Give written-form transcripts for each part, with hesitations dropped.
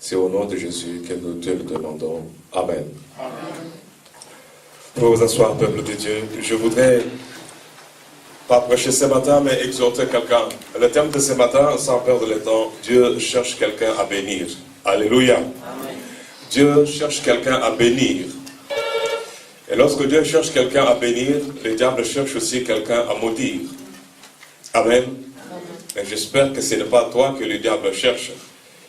C'est au nom de Jésus que nous te le demandons. Amen. Vous pouvez vous asseoir, peuple de Dieu. Je voudrais pas prêcher ce matin, mais exhorter quelqu'un. Le thème de ce matin, sans perdre le temps, Dieu cherche quelqu'un à bénir. Alléluia. Amen. Dieu cherche quelqu'un à bénir. Et lorsque Dieu cherche quelqu'un à bénir, le diable cherche aussi quelqu'un à maudire. Amen. Et j'espère que ce n'est pas toi que le diable cherche.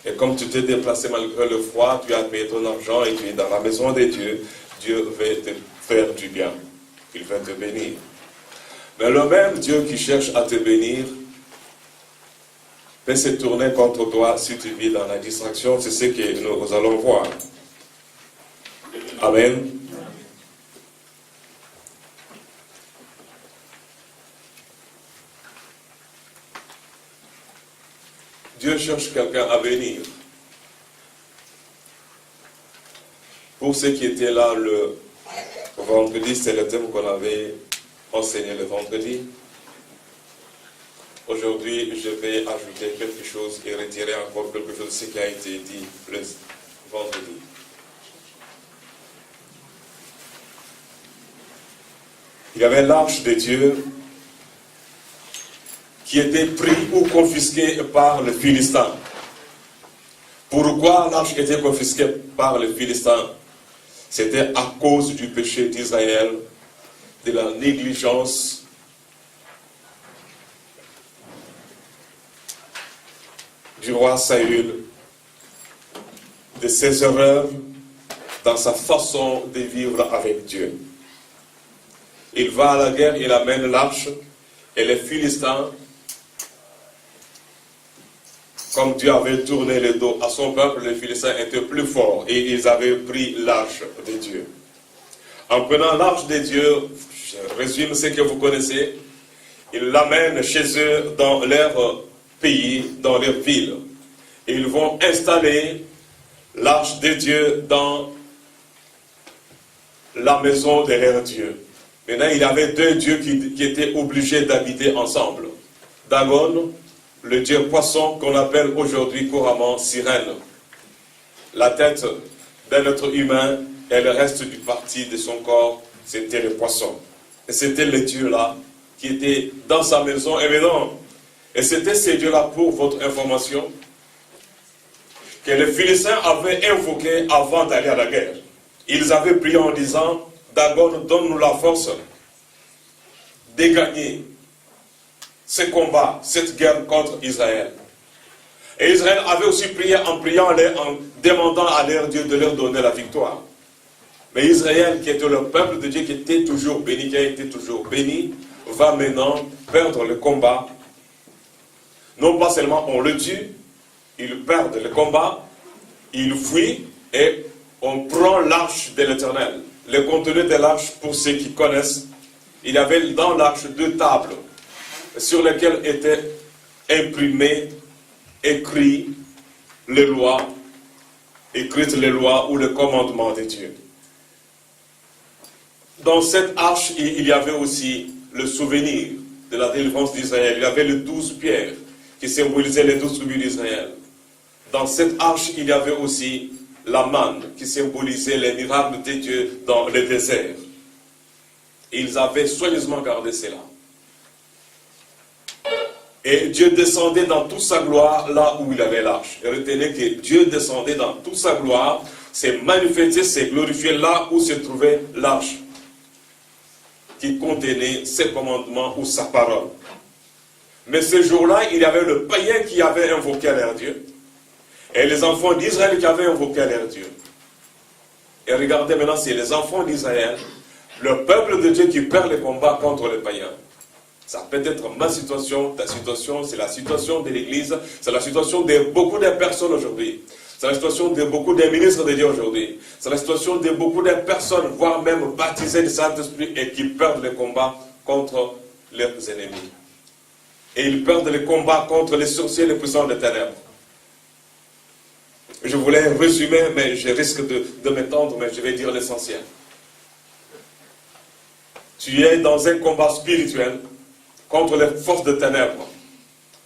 Et comme tu t'es déplacé malgré le froid, tu as payé ton argent et tu es dans la maison de Dieu, Dieu veut te faire du bien. Il veut te bénir. Mais le même Dieu qui cherche à te bénir peut se tourner contre toi si tu vis dans la distraction. C'est ce que nous allons voir. Amen. Dieu cherche quelqu'un à bénir. Pour ceux qui étaient là le vendredi, c'est le thème qu'on avait enseigné le vendredi. Aujourd'hui, je vais ajouter quelque chose et retirer encore quelque chose de ce qui a été dit le vendredi. Il y avait l'arche de Dieu qui était pris ou confisqué par les Philistins. Pourquoi l'arche était confisquée par les Philistins? C'était à cause du péché d'Israël, de la négligence, du roi Saül, de ses erreurs dans sa façon de vivre avec Dieu. Il va à la guerre, il amène l'arche, et les Philistins, comme Dieu avait tourné le dos à son peuple, les Philistins étaient plus forts et ils avaient pris l'arche de Dieu. En prenant l'arche de Dieu, je résume ce que vous connaissez, ils l'amènent chez eux dans leur pays, dans leur ville. Et ils vont installer l'arche de Dieu dans la maison de leur Dieu. Maintenant, il y avait deux dieux qui étaient obligés d'habiter ensemble. Dagon, le dieu poisson qu'on appelle aujourd'hui couramment sirène. La tête d'un être humain et le reste du parti de son corps, c'était le poisson. Et c'était le dieu-là qui était dans sa maison. Et maintenant, et c'était ces dieux-là, pour votre information, que les Philistins avaient invoqué avant d'aller à la guerre. Ils avaient prié en disant, Dagon, donne-nous la force de gagner ce combat, cette guerre contre Israël. Et Israël avait aussi prié en demandant à leur Dieu de leur donner la victoire. Mais Israël, qui était le peuple de Dieu, qui était toujours béni, qui a été toujours béni, va maintenant perdre le combat. Non pas seulement on le tue, ils perdent le combat, ils fuient et on prend l'arche de l'Éternel. Le contenu de l'arche, pour ceux qui connaissent, il y avait dans l'arche 2 tables sur lesquelles étaient imprimées, écrites les lois ou le commandement de Dieu. Dans cette arche, il y avait aussi le souvenir de la délivrance d'Israël. Il y avait les 12 pierres qui symbolisaient les 12 tribus d'Israël. Dans cette arche, il y avait aussi la manne qui symbolisait les miracles de Dieu dans le désert. Ils avaient soigneusement gardé cela. Et Dieu descendait dans toute sa gloire là où il avait l'arche. Et retenez que Dieu descendait dans toute sa gloire, s'est manifesté, s'est glorifié là où se trouvait l'arche, qui contenait ses commandements ou sa parole. Mais ce jour-là, il y avait le païen qui avait invoqué leur Dieu, et les enfants d'Israël qui avaient invoqué leur Dieu. Et regardez maintenant, c'est les enfants d'Israël, le peuple de Dieu qui perd le combat contre les païens. Ça peut être ma situation, ta situation, c'est la situation de l'Église, c'est la situation de beaucoup de personnes aujourd'hui. C'est la situation de beaucoup de ministres de Dieu aujourd'hui. C'est la situation de beaucoup de personnes, voire même baptisées du Saint-Esprit et qui perdent le combat contre leurs ennemis. Et ils perdent le combat contre les sorciers, les puissants des ténèbres. Je voulais résumer, mais je risque de m'étendre, mais je vais dire l'essentiel. Tu es dans un combat spirituel contre les forces de ténèbres.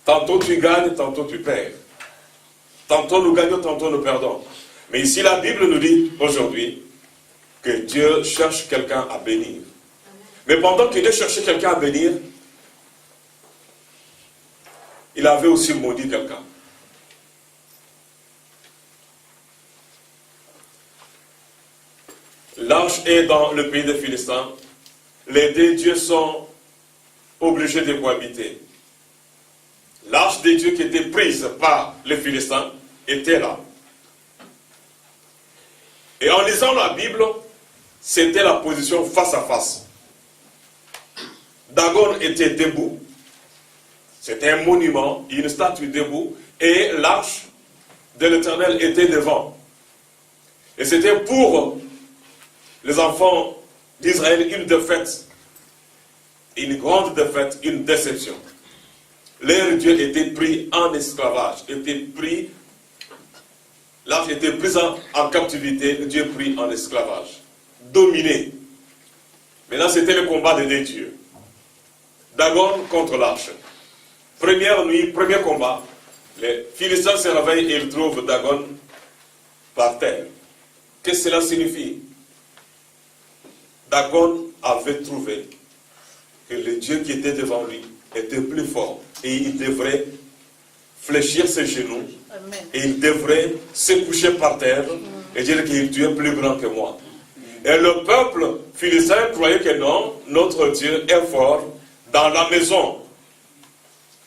Tantôt tu gagnes, tantôt tu perds. Tantôt nous gagnons, tantôt nous perdons. Mais ici, la Bible nous dit aujourd'hui que Dieu cherche quelqu'un à bénir. Mais pendant que Dieu cherchait quelqu'un à bénir, il avait aussi maudit quelqu'un. L'arche est dans le pays des Philistins. Les deux dieux sont obligés de cohabiter. L'arche des dieux qui était prise par les Philistins était là. Et en lisant la Bible, c'était la position face à face. Dagon était debout. C'était un monument, une statue debout. Et l'arche de l'Éternel était devant. Et c'était pour les enfants d'Israël une défaite. Une grande défaite, une déception. Leur Dieu était pris en esclavage. L'arche était prise en captivité. Dieu pris en esclavage. Dominé. Maintenant, c'était le combat des deux dieux. Dagon contre l'arche. Première nuit, premier combat. Les Philistins se réveillent et ils trouvent Dagon par terre. Qu'est-ce que cela signifie? Dagon avait trouvé que le Dieu qui était devant lui était plus fort. Et il devrait fléchir ses genoux. Amen. Et il devrait se coucher par terre et dire que Dieu est plus grand que moi. Et le peuple philistin croyait que non, notre Dieu est fort. Dans la maison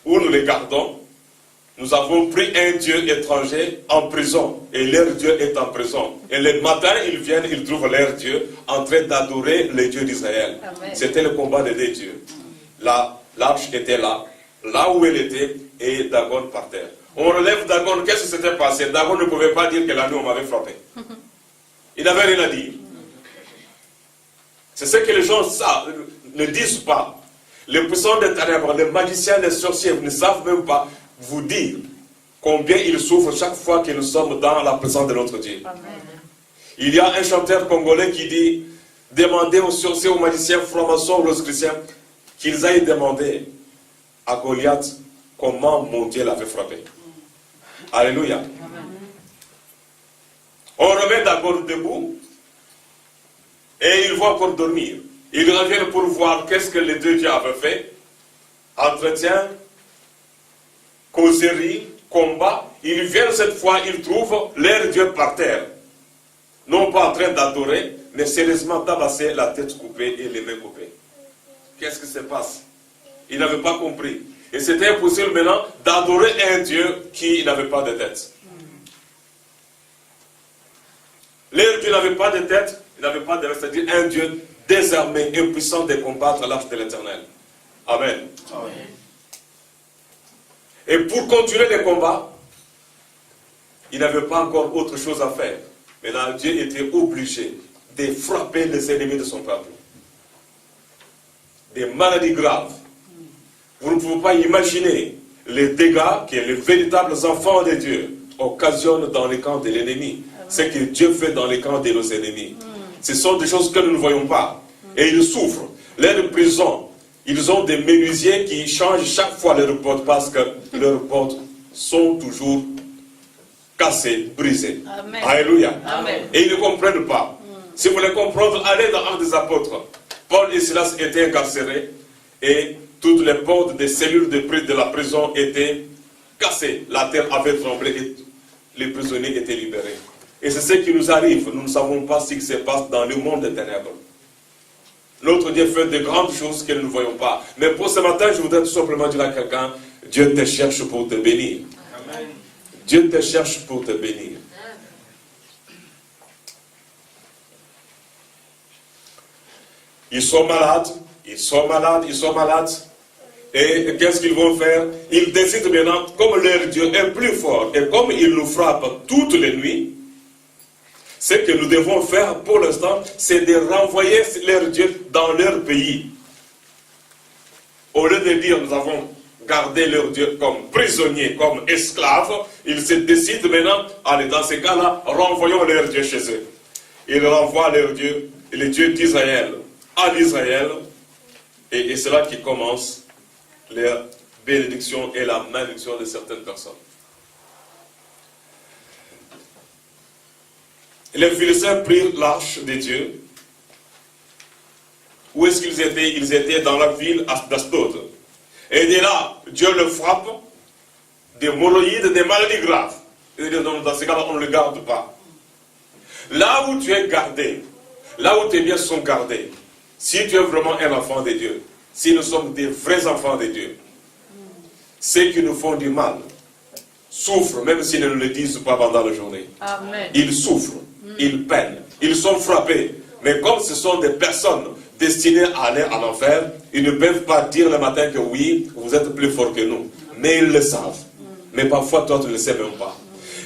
où nous les gardons, nous avons pris un Dieu étranger en prison. Et leur Dieu est en prison. Et le matin, ils viennent, ils trouvent leur Dieu en train d'adorer le Dieu d'Israël. C'était le combat des deux dieux. L'arche était là où elle était, et Dagon par terre. On relève Dagon, qu'est-ce qui s'était passé? Dagon ne pouvait pas dire que la nuit on m'avait frappé. Il n'avait rien à dire. C'est ce que les gens ne disent pas. Les puissants des ténèbres, les magiciens, les sorciers ne savent même pas vous dire combien ils souffrent chaque fois que nous sommes dans la présence de notre Dieu. Amen. Il y a un chanteur congolais qui dit, demandez aux sorciers, aux magiciens, francs-maçons, aux chrétiens, qu'ils aillent demander à Goliath comment mon Dieu l'avait frappé. Alléluia. Amen. On remet Dagon debout et il va encore dormir. Ils reviennent pour voir qu'est-ce que les deux dieux avaient fait. Entretien, causerie, combat. Ils viennent cette fois, ils trouvent leur Dieu par terre. Non pas en train d'adorer, mais sérieusement tabasser, la tête coupée et les mains coupées. Qu'est-ce qui se passe? Ils n'avaient pas compris. Et c'était impossible maintenant d'adorer un Dieu qui n'avait pas de tête. Leur Dieu n'avait pas de tête, il n'avait pas de tête, c'est-à-dire un Dieu désarmé, impuissant de combattre l'arche de l'Éternel. Amen. Amen. Et pour continuer les combats, il n'avait pas encore autre chose à faire. Maintenant, Dieu était obligé de frapper les ennemis de son peuple. Des maladies graves. Vous ne pouvez pas imaginer les dégâts que les véritables enfants de Dieu occasionnent dans les camps de l'ennemi. Ce que Dieu fait dans les camps de nos ennemis. Ce sont des choses que nous ne voyons pas. Et ils souffrent. Leurs prisons, ils ont des menuisiers qui changent chaque fois leurs portes parce que leurs portes sont toujours cassées, brisées. Amen. Alléluia. Amen. Et ils ne comprennent pas. Si vous voulez comprendre, allez dans Actes des Apôtres. Paul et Silas étaient incarcérés et toutes les portes des cellules de la prison étaient cassées. La terre avait tremblé et les prisonniers étaient libérés. Et c'est ce qui nous arrive. Nous ne savons pas ce qui se passe dans le monde des ténèbres. Notre Dieu fait de grandes choses que nous ne voyons pas. Mais pour ce matin, je voudrais tout simplement dire à quelqu'un, Dieu te cherche pour te bénir. Amen. Dieu te cherche pour te bénir. Ils sont malades, ils sont malades, ils sont malades. Et qu'est-ce qu'ils vont faire? Ils décident maintenant, comme leur Dieu est plus fort, et comme il nous frappe toutes les nuits, ce que nous devons faire pour l'instant, c'est de renvoyer leur Dieu dans leur pays. Au lieu de dire nous avons gardé leur Dieu comme prisonniers, comme esclaves, ils se décident maintenant, allez, dans ces cas-là, renvoyons leur Dieu chez eux. Ils renvoient leur Dieu, le Dieu d'Israël, en Israël, et c'est là qui commence la bénédiction et la malédiction de certaines personnes. les Philistins prirent l'arche de Dieu. Où est-ce qu'ils étaient? Ils étaient dans la ville d'Ashdod. Et de là, Dieu le frappe d'hémorroïdes, des maladies graves. Et dans ce cas-là, on ne le garde pas. Là où tu es gardé, là où tes biens sont gardés, si tu es vraiment un enfant de Dieu, si nous sommes des vrais enfants de Dieu, ceux qui nous font du mal souffrent, même s'ils ne le disent pas pendant la journée. Amen. Ils souffrent, ils peinent, ils sont frappés. Mais comme ce sont des personnes destinées à aller en enfer, ils ne peuvent pas dire le matin que oui, vous êtes plus fort que nous. Mais ils le savent. Mais parfois, toi, tu ne le sais même pas.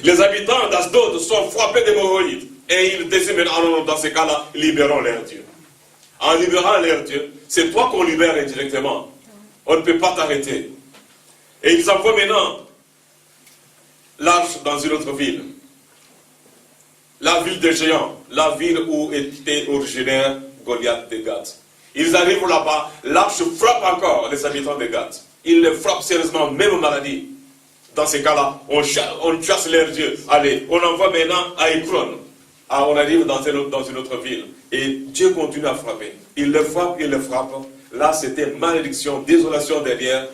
Les habitants d'Ashdod sont frappés d'hémorroïdes. Et ils décident maintenant, dans ces cas-là, libérons leur Dieu. En libérant leur Dieu, c'est toi qu'on libère indirectement. On ne peut pas t'arrêter. Et ils envoient maintenant l'arche dans une autre ville. La ville des géants, la ville où était originaire Goliath de Gath. Ils arrivent là-bas, l'arche frappe encore les habitants de Gath. Ils les frappent sérieusement, même maladie. Dans ces cas-là, on chasse leur Dieu. Allez, on envoie maintenant à Ekron. Ah, on arrive dans une autre ville. Et Dieu continue à frapper. Il le frappe, il le frappe. Là, c'était malédiction, désolation derrière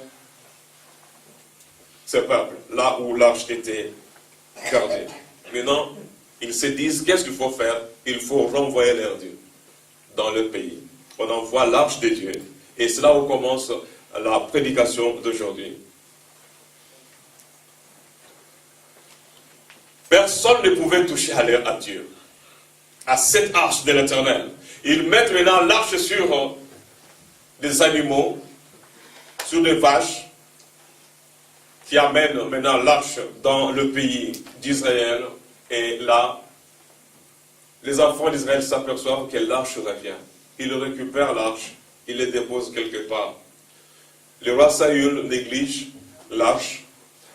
ce peuple. Là où l'arche était gardée. Maintenant, ils se disent, qu'est-ce qu'il faut faire? Il faut renvoyer leur Dieu dans le pays. On envoie l'arche de Dieu. Et c'est là où commence la prédication d'aujourd'hui. Personne ne pouvait toucher à Dieu, à cette arche de l'Éternel. Ils mettent maintenant l'arche sur des animaux, sur des vaches, qui amènent maintenant l'arche dans le pays d'Israël. Et là, les enfants d'Israël s'aperçoivent que l'arche revient. Ils récupèrent l'arche, ils les déposent quelque part. Le roi Saül néglige l'arche,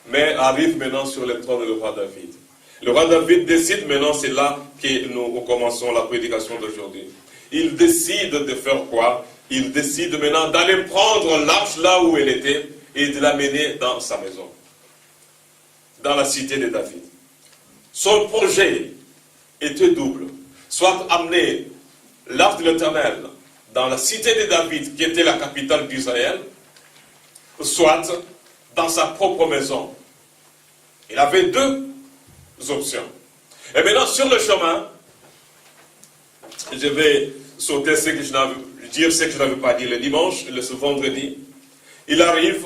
mais arrive maintenant sur le trône du roi David. Le roi David décide maintenant, c'est là que nous commençons la prédication d'aujourd'hui. Il décide de faire quoi? Il décide maintenant d'aller prendre l'arche là où elle était et de l'amener dans sa maison, dans la cité de David. Son projet était double. Soit amener l'arche de l'Éternel dans la cité de David, qui était la capitale d'Israël, soit dans sa propre maison. Il avait deux options. Et maintenant, sur le chemin, je vais sauter dire ce que je n'avais pas dit le dimanche, ce vendredi. Il arrive,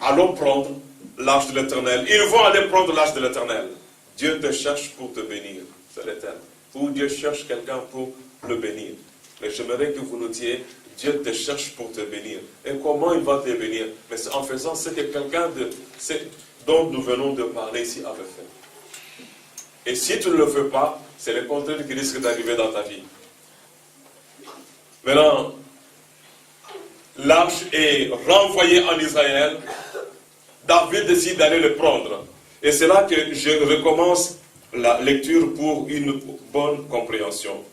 allons prendre l'arche de l'Éternel. Ils vont aller prendre l'arche de l'Éternel. Dieu te cherche pour te bénir, c'est l'Éternel. Ou Dieu cherche quelqu'un pour le bénir. Mais j'aimerais que vous notiez, Dieu te cherche pour te bénir. Et comment il va te bénir? Mais c'est en faisant ce que quelqu'un dont nous venons de parler ici avait fait. Et si tu ne le fais pas, c'est le contraire qui risque d'arriver dans ta vie. Maintenant, l'arche est renvoyée en Israël. David décide d'aller le prendre. Et c'est là que je recommence la lecture pour une bonne compréhension.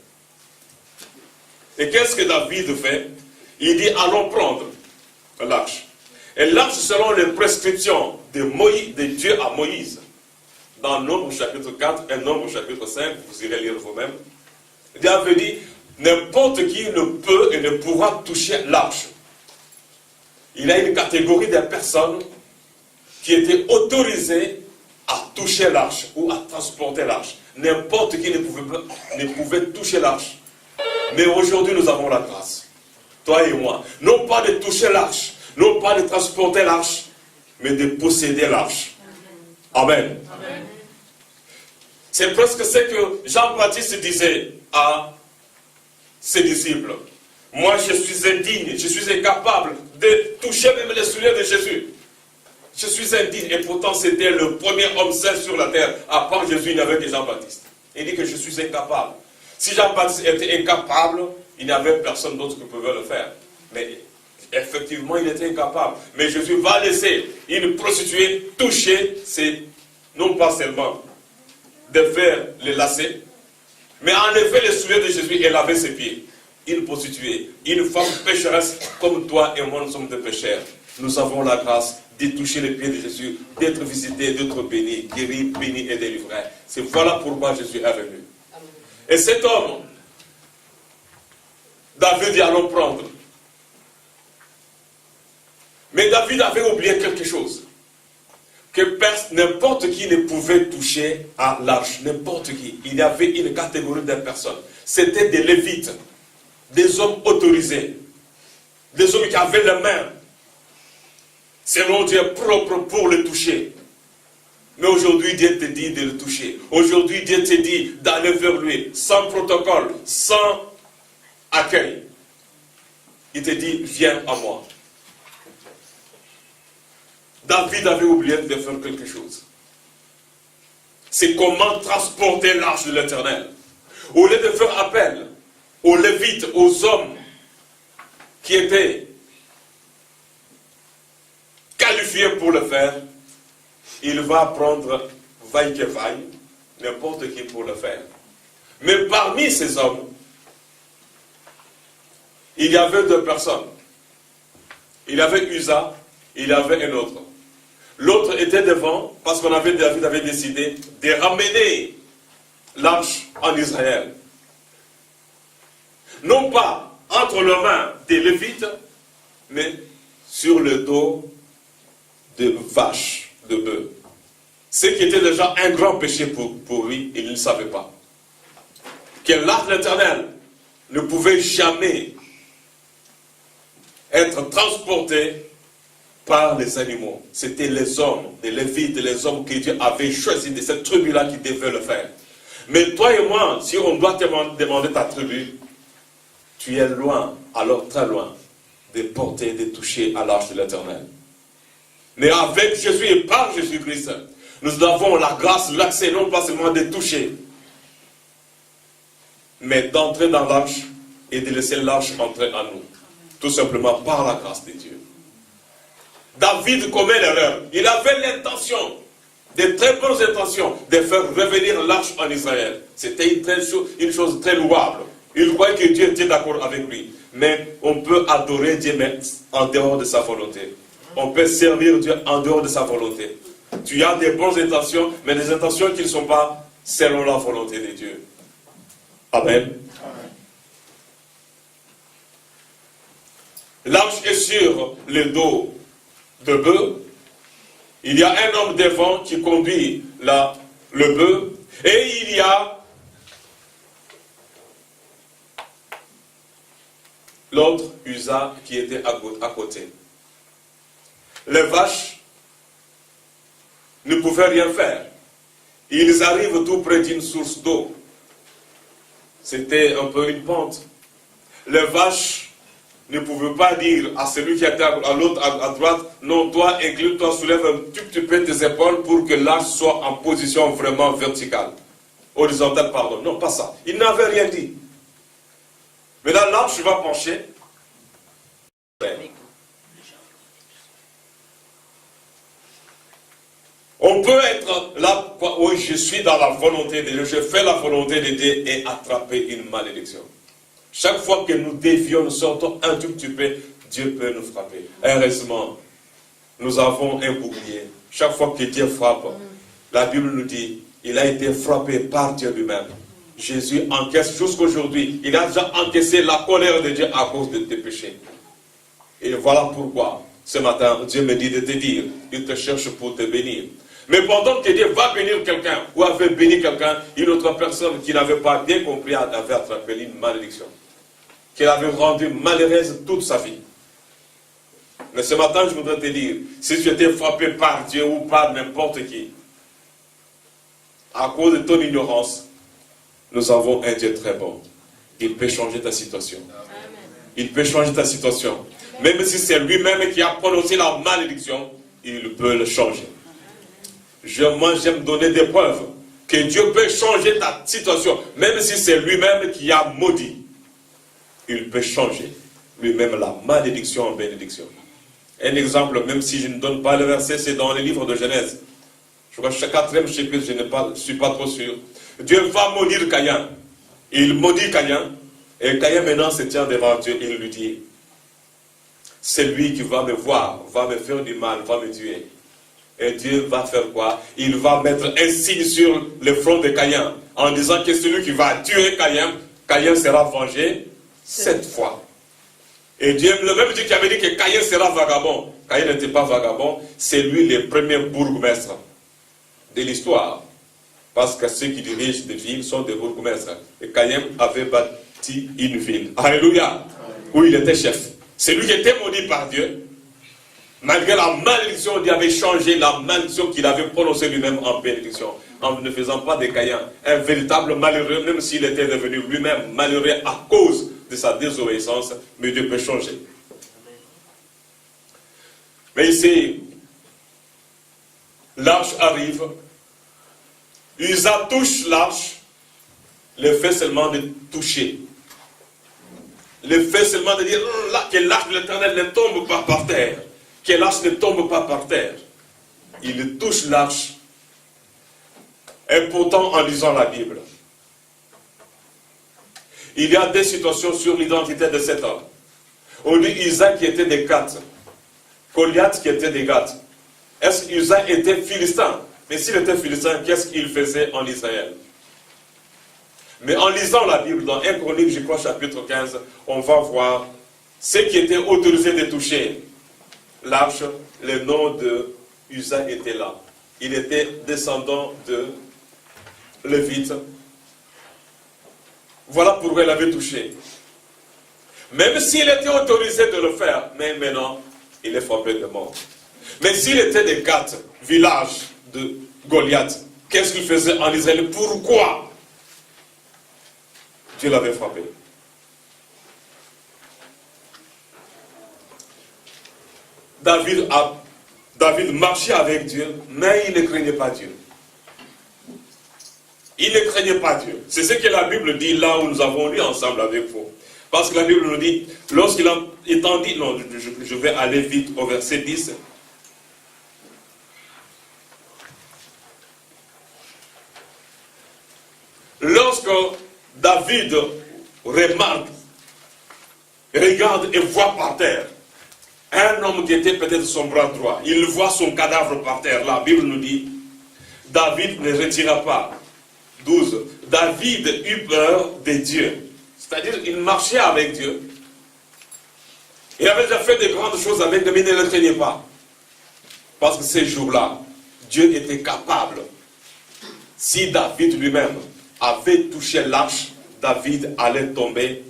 Et qu'est-ce que David fait? Il dit, allons prendre l'arche. Et l'arche, selon les prescriptions de Dieu à Moïse, dans Nombre chapitre 4 et Nombre chapitre 5, vous irez lire vous-même, Dieu avait dit, n'importe qui ne peut et ne pourra toucher l'arche. Il y a une catégorie de personnes qui étaient autorisées à toucher l'arche ou à transporter l'arche. N'importe qui ne pouvait toucher l'arche. Mais aujourd'hui, nous avons la grâce, toi et moi, non pas de toucher l'arche, non pas de transporter l'arche, mais de posséder l'arche. Amen. Amen. C'est presque ce que Jean-Baptiste disait à ses disciples. Moi, je suis indigne, je suis incapable de toucher même les souliers de Jésus. Je suis indigne. Et pourtant, c'était le premier homme saint sur la terre. À part Jésus, il n'y avait que Jean-Baptiste. Il dit que je suis incapable. Si Jean-Baptiste était incapable, il n'y avait personne d'autre qui pouvait le faire. Mais effectivement, il était incapable. Mais Jésus va laisser une prostituée toucher, non pas seulement de faire les lacets, mais enlever les souliers de Jésus et laver ses pieds. Une prostituée, une femme pécheresse comme toi et moi, nous sommes des pécheurs. nous avons la grâce de toucher les pieds de Jésus, d'être visités, d'être bénis, guéris, bénis et délivrés. C'est voilà pourquoi Jésus est venu. Et cet homme, David dit allons prendre. Mais David avait oublié quelque chose. Que n'importe qui ne pouvait toucher à l'arche. N'importe qui. Il y avait une catégorie de personnes. C'était des Lévites. Des hommes autorisés. Des hommes qui avaient les mains, selon Dieu, propre pour le toucher. Mais aujourd'hui, Dieu te dit de le toucher. Aujourd'hui, Dieu te dit d'aller vers lui, sans protocole, sans accueil. Il te dit, viens à moi. David avait oublié de faire quelque chose. C'est comment transporter l'arche de l'Éternel. Au lieu de faire appel aux Lévites, aux hommes qui étaient qualifiés pour le faire, il va prendre vaille que vaille, n'importe qui pour le faire. Mais parmi ces hommes, il y avait deux personnes. Il y avait Uza, il y avait un autre. L'autre était devant parce qu'on David avait décidé de ramener l'arche en Israël. Non pas entre les mains des Lévites, mais sur le dos de vaches, de bœufs. Ce qui était déjà un grand péché pour lui, il ne le savait pas. Que l'arche de l'Éternel ne pouvait jamais être transporté par les animaux. C'était les hommes, les Lévites, les hommes que Dieu avait choisis de cette tribu-là qui devaient le faire. Mais toi et moi, si on doit te demander ta tribu, tu es loin, alors très loin, de porter, de toucher à l'arche de l'Éternel. Mais avec Jésus et par Jésus-Christ, nous avons la grâce, l'accès, non pas seulement de toucher, mais d'entrer dans l'arche et de laisser l'arche entrer en nous. Tout simplement par la grâce de Dieu. David commet l'erreur. Il avait l'intention, de très bonnes intentions, de faire revenir l'arche en Israël. C'était une chose très louable. Il croyait que Dieu était d'accord avec lui. Mais on peut adorer Dieu mais en dehors de sa volonté. On peut servir Dieu en dehors de sa volonté. Tu as des bonnes intentions, mais des intentions qui ne sont pas selon la volonté de Dieu. Amen. L'arche est sur le dos de bœuf. Il y a un homme devant qui conduit le bœuf. Et il y a l'autre, Uza, qui était à côté. Les vaches ne pouvaient rien faire. Ils arrivent tout près d'une source d'eau. C'était un peu une pente. Les vaches ne pouvaient pas dire à celui qui était à l'autre, à droite, non, toi, incline-toi, soulève un tout petit peu tes épaules pour que l'arche soit en position vraiment verticale. Horizontale, pardon. Non, pas ça. Il n'avait rien dit. Maintenant, l'arche va pencher. On peut être là, oui, je suis dans la volonté de Dieu, je fais la volonté de Dieu et attraper une malédiction. Chaque fois que nous dévions, nous sortons un tout petit peu, Dieu peut nous frapper. Heureusement, nous avons un bouclier. Chaque fois que Dieu frappe, la Bible nous dit, il a été frappé par Dieu lui-même. Jésus encaisse jusqu'aujourd'hui, il a déjà encaissé la colère de Dieu à cause de tes péchés. Et voilà pourquoi, ce matin, Dieu me dit de te dire, il te cherche pour te bénir. Mais pendant que Dieu va bénir quelqu'un, ou avait béni quelqu'un, une autre personne qui n'avait pas bien compris avait attrapé une malédiction. Qu'elle avait rendu malheureuse toute sa vie. Mais ce matin, je voudrais te dire, si tu étais frappé par Dieu ou par n'importe qui, à cause de ton ignorance, nous avons un Dieu très bon. Il peut changer ta situation. Il peut changer ta situation. Même si c'est lui-même qui a prononcé la malédiction, il peut le changer. Moi, j'aime donner des preuves que Dieu peut changer ta situation, même si c'est lui-même qui a maudit. Il peut changer lui-même la malédiction en bénédiction. Un exemple, même si je ne donne pas le verset, c'est dans le livre de Genèse. Je crois que chaque 4e chapitre, je ne suis pas trop sûr. Dieu va maudire Caïn. Il maudit Caïn. Et Caïn maintenant se tient devant Dieu et il lui dit, c'est lui qui va me voir, va me faire du mal, va me tuer. Et Dieu va faire quoi? Il va mettre un signe sur le front de Caïn, en disant que celui qui va tuer Caïn, Caïn sera vengé 7 fois. Et Dieu, le même Dieu qui avait dit que Caïn sera vagabond, Caïn n'était pas vagabond, c'est lui le premier bourgmestre de l'histoire. Parce que ceux qui dirigent des villes sont des bourgmestres. Et Caïn avait bâti une ville. Alléluia. Où il était chef. C'est lui qui était maudit par Dieu. Malgré la malédiction, Dieu avait changé la malédiction qu'il avait prononcée lui-même en bénédiction. En ne faisant pas de Caïn un véritable malheureux, même s'il était devenu lui-même malheureux à cause de sa désobéissance, mais Dieu peut changer. Mais ici, l'arche arrive. Usa touche l'arche, le fait seulement de toucher. Le fait seulement de dire que l'arche de l'Éternel ne tombe pas par terre. Que l'arche ne tombe pas par terre. Il touche l'arche. Et pourtant, en lisant la Bible, il y a des situations sur l'identité de cet homme. On dit Usa qui était des Gath, Goliath qui était des Gath. Est-ce qu'Usa était philistin? Mais s'il était philistin, qu'est-ce qu'il faisait en Israël? Mais en lisant la Bible, dans 1 Chronique, je crois, chapitre 15, on va voir ce qui était autorisé de toucher l'arche. Le nom de Usa était là. Il était descendant de Lévite. Voilà pourquoi il avait touché. Même s'il était autorisé de le faire, mais maintenant, il est frappé de mort. Mais s'il était des Gath, village de Goliath, qu'est-ce qu'il faisait en Israël? Pourquoi Dieu l'avait frappé? David marchait avec Dieu, mais il ne craignait pas Dieu. Il ne craignait pas Dieu. C'est ce que la Bible dit là où nous avons lu ensemble avec vous. Parce que la Bible nous dit, lorsqu'il a étant dit, non, je vais aller vite au verset 10. Lorsque David remarque, regarde et voit par terre un homme qui était peut-être son bras droit, il voit son cadavre par terre. La Bible nous dit, David ne retira pas. 12. David eut peur de Dieu. C'est-à-dire, il marchait avec Dieu. Il avait déjà fait de grandes choses avec Dieu, mais il ne le craignait pas. Parce que ces jours-là, Dieu était capable. Si David lui-même avait touché l'arche, David allait tomber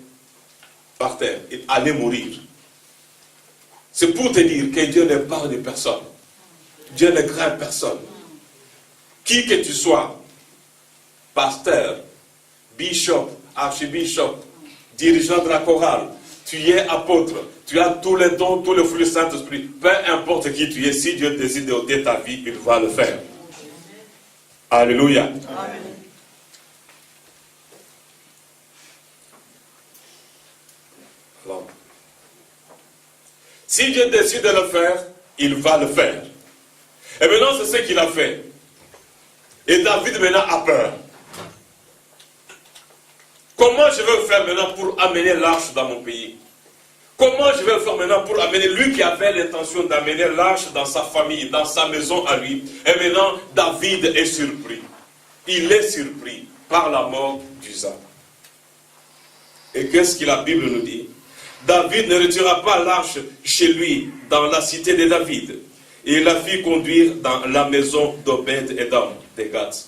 par terre. Il allait mourir. C'est pour te dire que Dieu ne parle de personne. Dieu ne craint personne. Qui que tu sois, pasteur, bishop, archibishop, dirigeant de la chorale, tu es apôtre, tu as tous les dons, tous les fruits du Saint-Esprit, peu importe qui tu es, si Dieu décide d'ôter ta vie, il va le faire. Alléluia. Amen. Alors, si Dieu décide de le faire, il va le faire. Et maintenant, c'est ce qu'il a fait. Et David maintenant a peur. Comment je vais faire maintenant pour amener l'arche dans mon pays? Comment je vais faire maintenant pour amener lui qui avait l'intention d'amener l'arche dans sa famille, dans sa maison à lui? Et maintenant, David est surpris. Il est surpris par la mort d'Usa. Et qu'est-ce que la Bible nous dit? David ne retira pas l'arche chez lui, dans la cité de David. Et il la fit conduire dans la maison d'Obed-Édom, de Gath.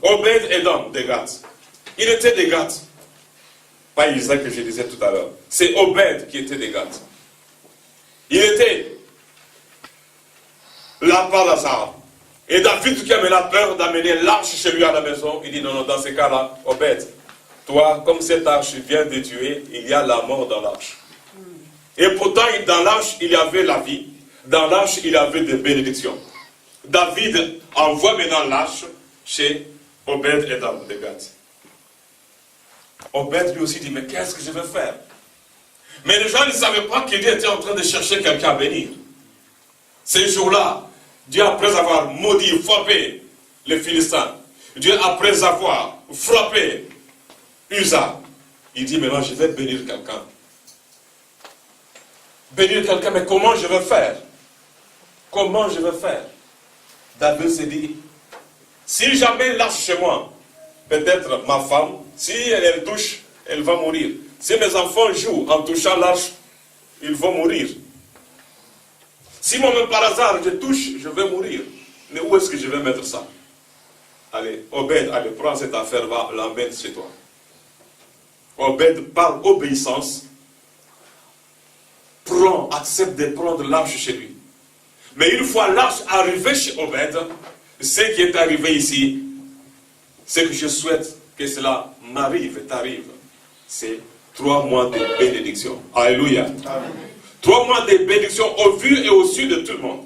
Obed-Édom de Gath. Il était de Gath. Pas Isaac que je disais tout à l'heure. C'est Obed qui était de Gath. Il était là par Lazare. Et David qui avait la peur d'amener l'arche chez lui à la maison, il dit non, dans ce cas-là, Obed, toi, comme cette arche vient de tuer, il y a la mort dans l'arche. Et pourtant, dans l'arche, il y avait la vie. Dans l'arche, il y avait des bénédictions. David envoie maintenant l'arche chez Obed-Édom de Gath. Obed lui aussi dit, mais qu'est-ce que je vais faire? Mais les gens ne savaient pas que Dieu était en train de chercher quelqu'un à bénir. Ces jours-là, Dieu, après avoir maudit, frappé les Philistins, Dieu, après avoir frappé Uza, il dit maintenant je vais bénir quelqu'un. Bénir quelqu'un, mais comment je vais faire? Comment je vais faire? David s'est dit, si jamais il lâche chez moi, peut-être ma femme, si elle touche, elle va mourir. Si mes enfants jouent en touchant l'arche, ils vont mourir. Si moi-même par hasard je touche, je vais mourir. Mais où est-ce que je vais mettre ça? Allez, Obed, allez, prends cette affaire, va l'emmène chez toi. Obed, par obéissance, accepte de prendre l'arche chez lui. Mais une fois l'arche arrivée chez Obed, ce qui est arrivé ici, ce que je souhaite que cela m'arrive, t'arrive, c'est 3 mois de bénédiction. Alléluia. Amen. 3 mois de bénédiction au vu et au su de tout le monde.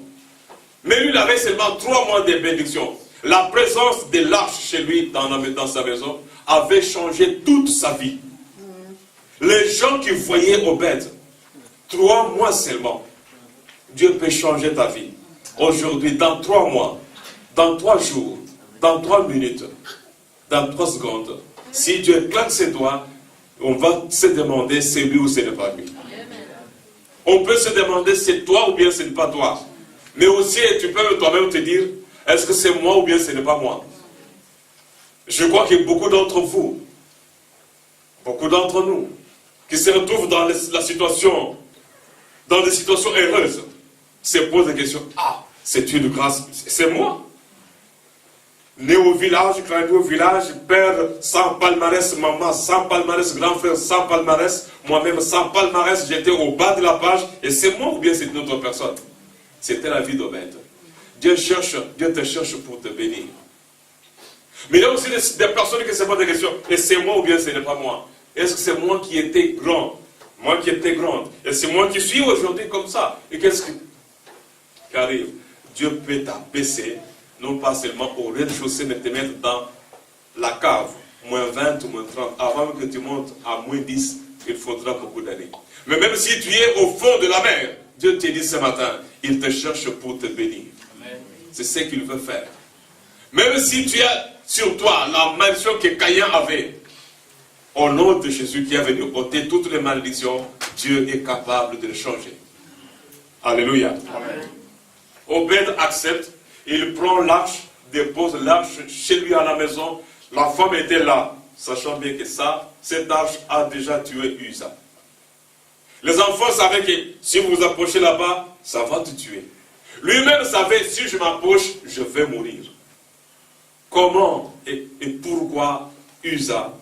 Mais lui, il avait seulement 3 mois de bénédiction. La présence de l'arche chez lui, dans sa maison, avait changé toute sa vie. Les gens qui voyaient Obed, 3 mois seulement, Dieu peut changer ta vie. Aujourd'hui, dans 3 mois, dans 3 jours, dans 3 minutes, dans 3 secondes, si Dieu claque ses doigts, on va se demander c'est lui ou ce n'est pas lui. On peut se demander c'est toi ou bien ce n'est pas toi. Mais aussi, tu peux toi-même te dire, est-ce que c'est moi ou bien ce n'est pas moi? Je crois que beaucoup d'entre vous, beaucoup d'entre nous, qui se retrouvent dans la situation, dans des situations heureuses, se posent des questions. Ah, c'est une grâce, c'est moi. Né au village, grandi au village, père sans palmarès, maman sans palmarès, grand frère sans palmarès, moi-même sans palmarès, j'étais au bas de la page, et c'est moi ou bien c'est une autre personne? C'était la vie d'Obed. Dieu te cherche pour te bénir. Mais il y a aussi des personnes qui se posent des questions, et c'est moi ou bien ce n'est pas moi? Est-ce que c'est moi qui étais grand? Moi qui étais grande. Et c'est moi qui suis aujourd'hui comme ça. Et qu'est-ce qui arrive? Dieu peut t'abaisser, non pas seulement au rez-de-chaussée, mais te mettre dans la cave, moins 20 ou moins 30. Avant que tu montes à moins 10, il faudra beaucoup d'années. Mais même si tu es au fond de la mer, Dieu te dit ce matin, il te cherche pour te bénir. C'est ce qu'il veut faire. Même si tu as sur toi la malédiction que Caïn avait, au nom de Jésus qui est venu ôter toutes les malédictions, Dieu est capable de le changer. Alléluia. Amen. Obed accepte, il prend l'arche, dépose l'arche chez lui à la maison. La femme était là, sachant bien que cette arche a déjà tué Uza. Les enfants savaient que si vous vous approchez là-bas, ça va te tuer. Lui-même savait, si je m'approche, je vais mourir. Comment et pourquoi Uza,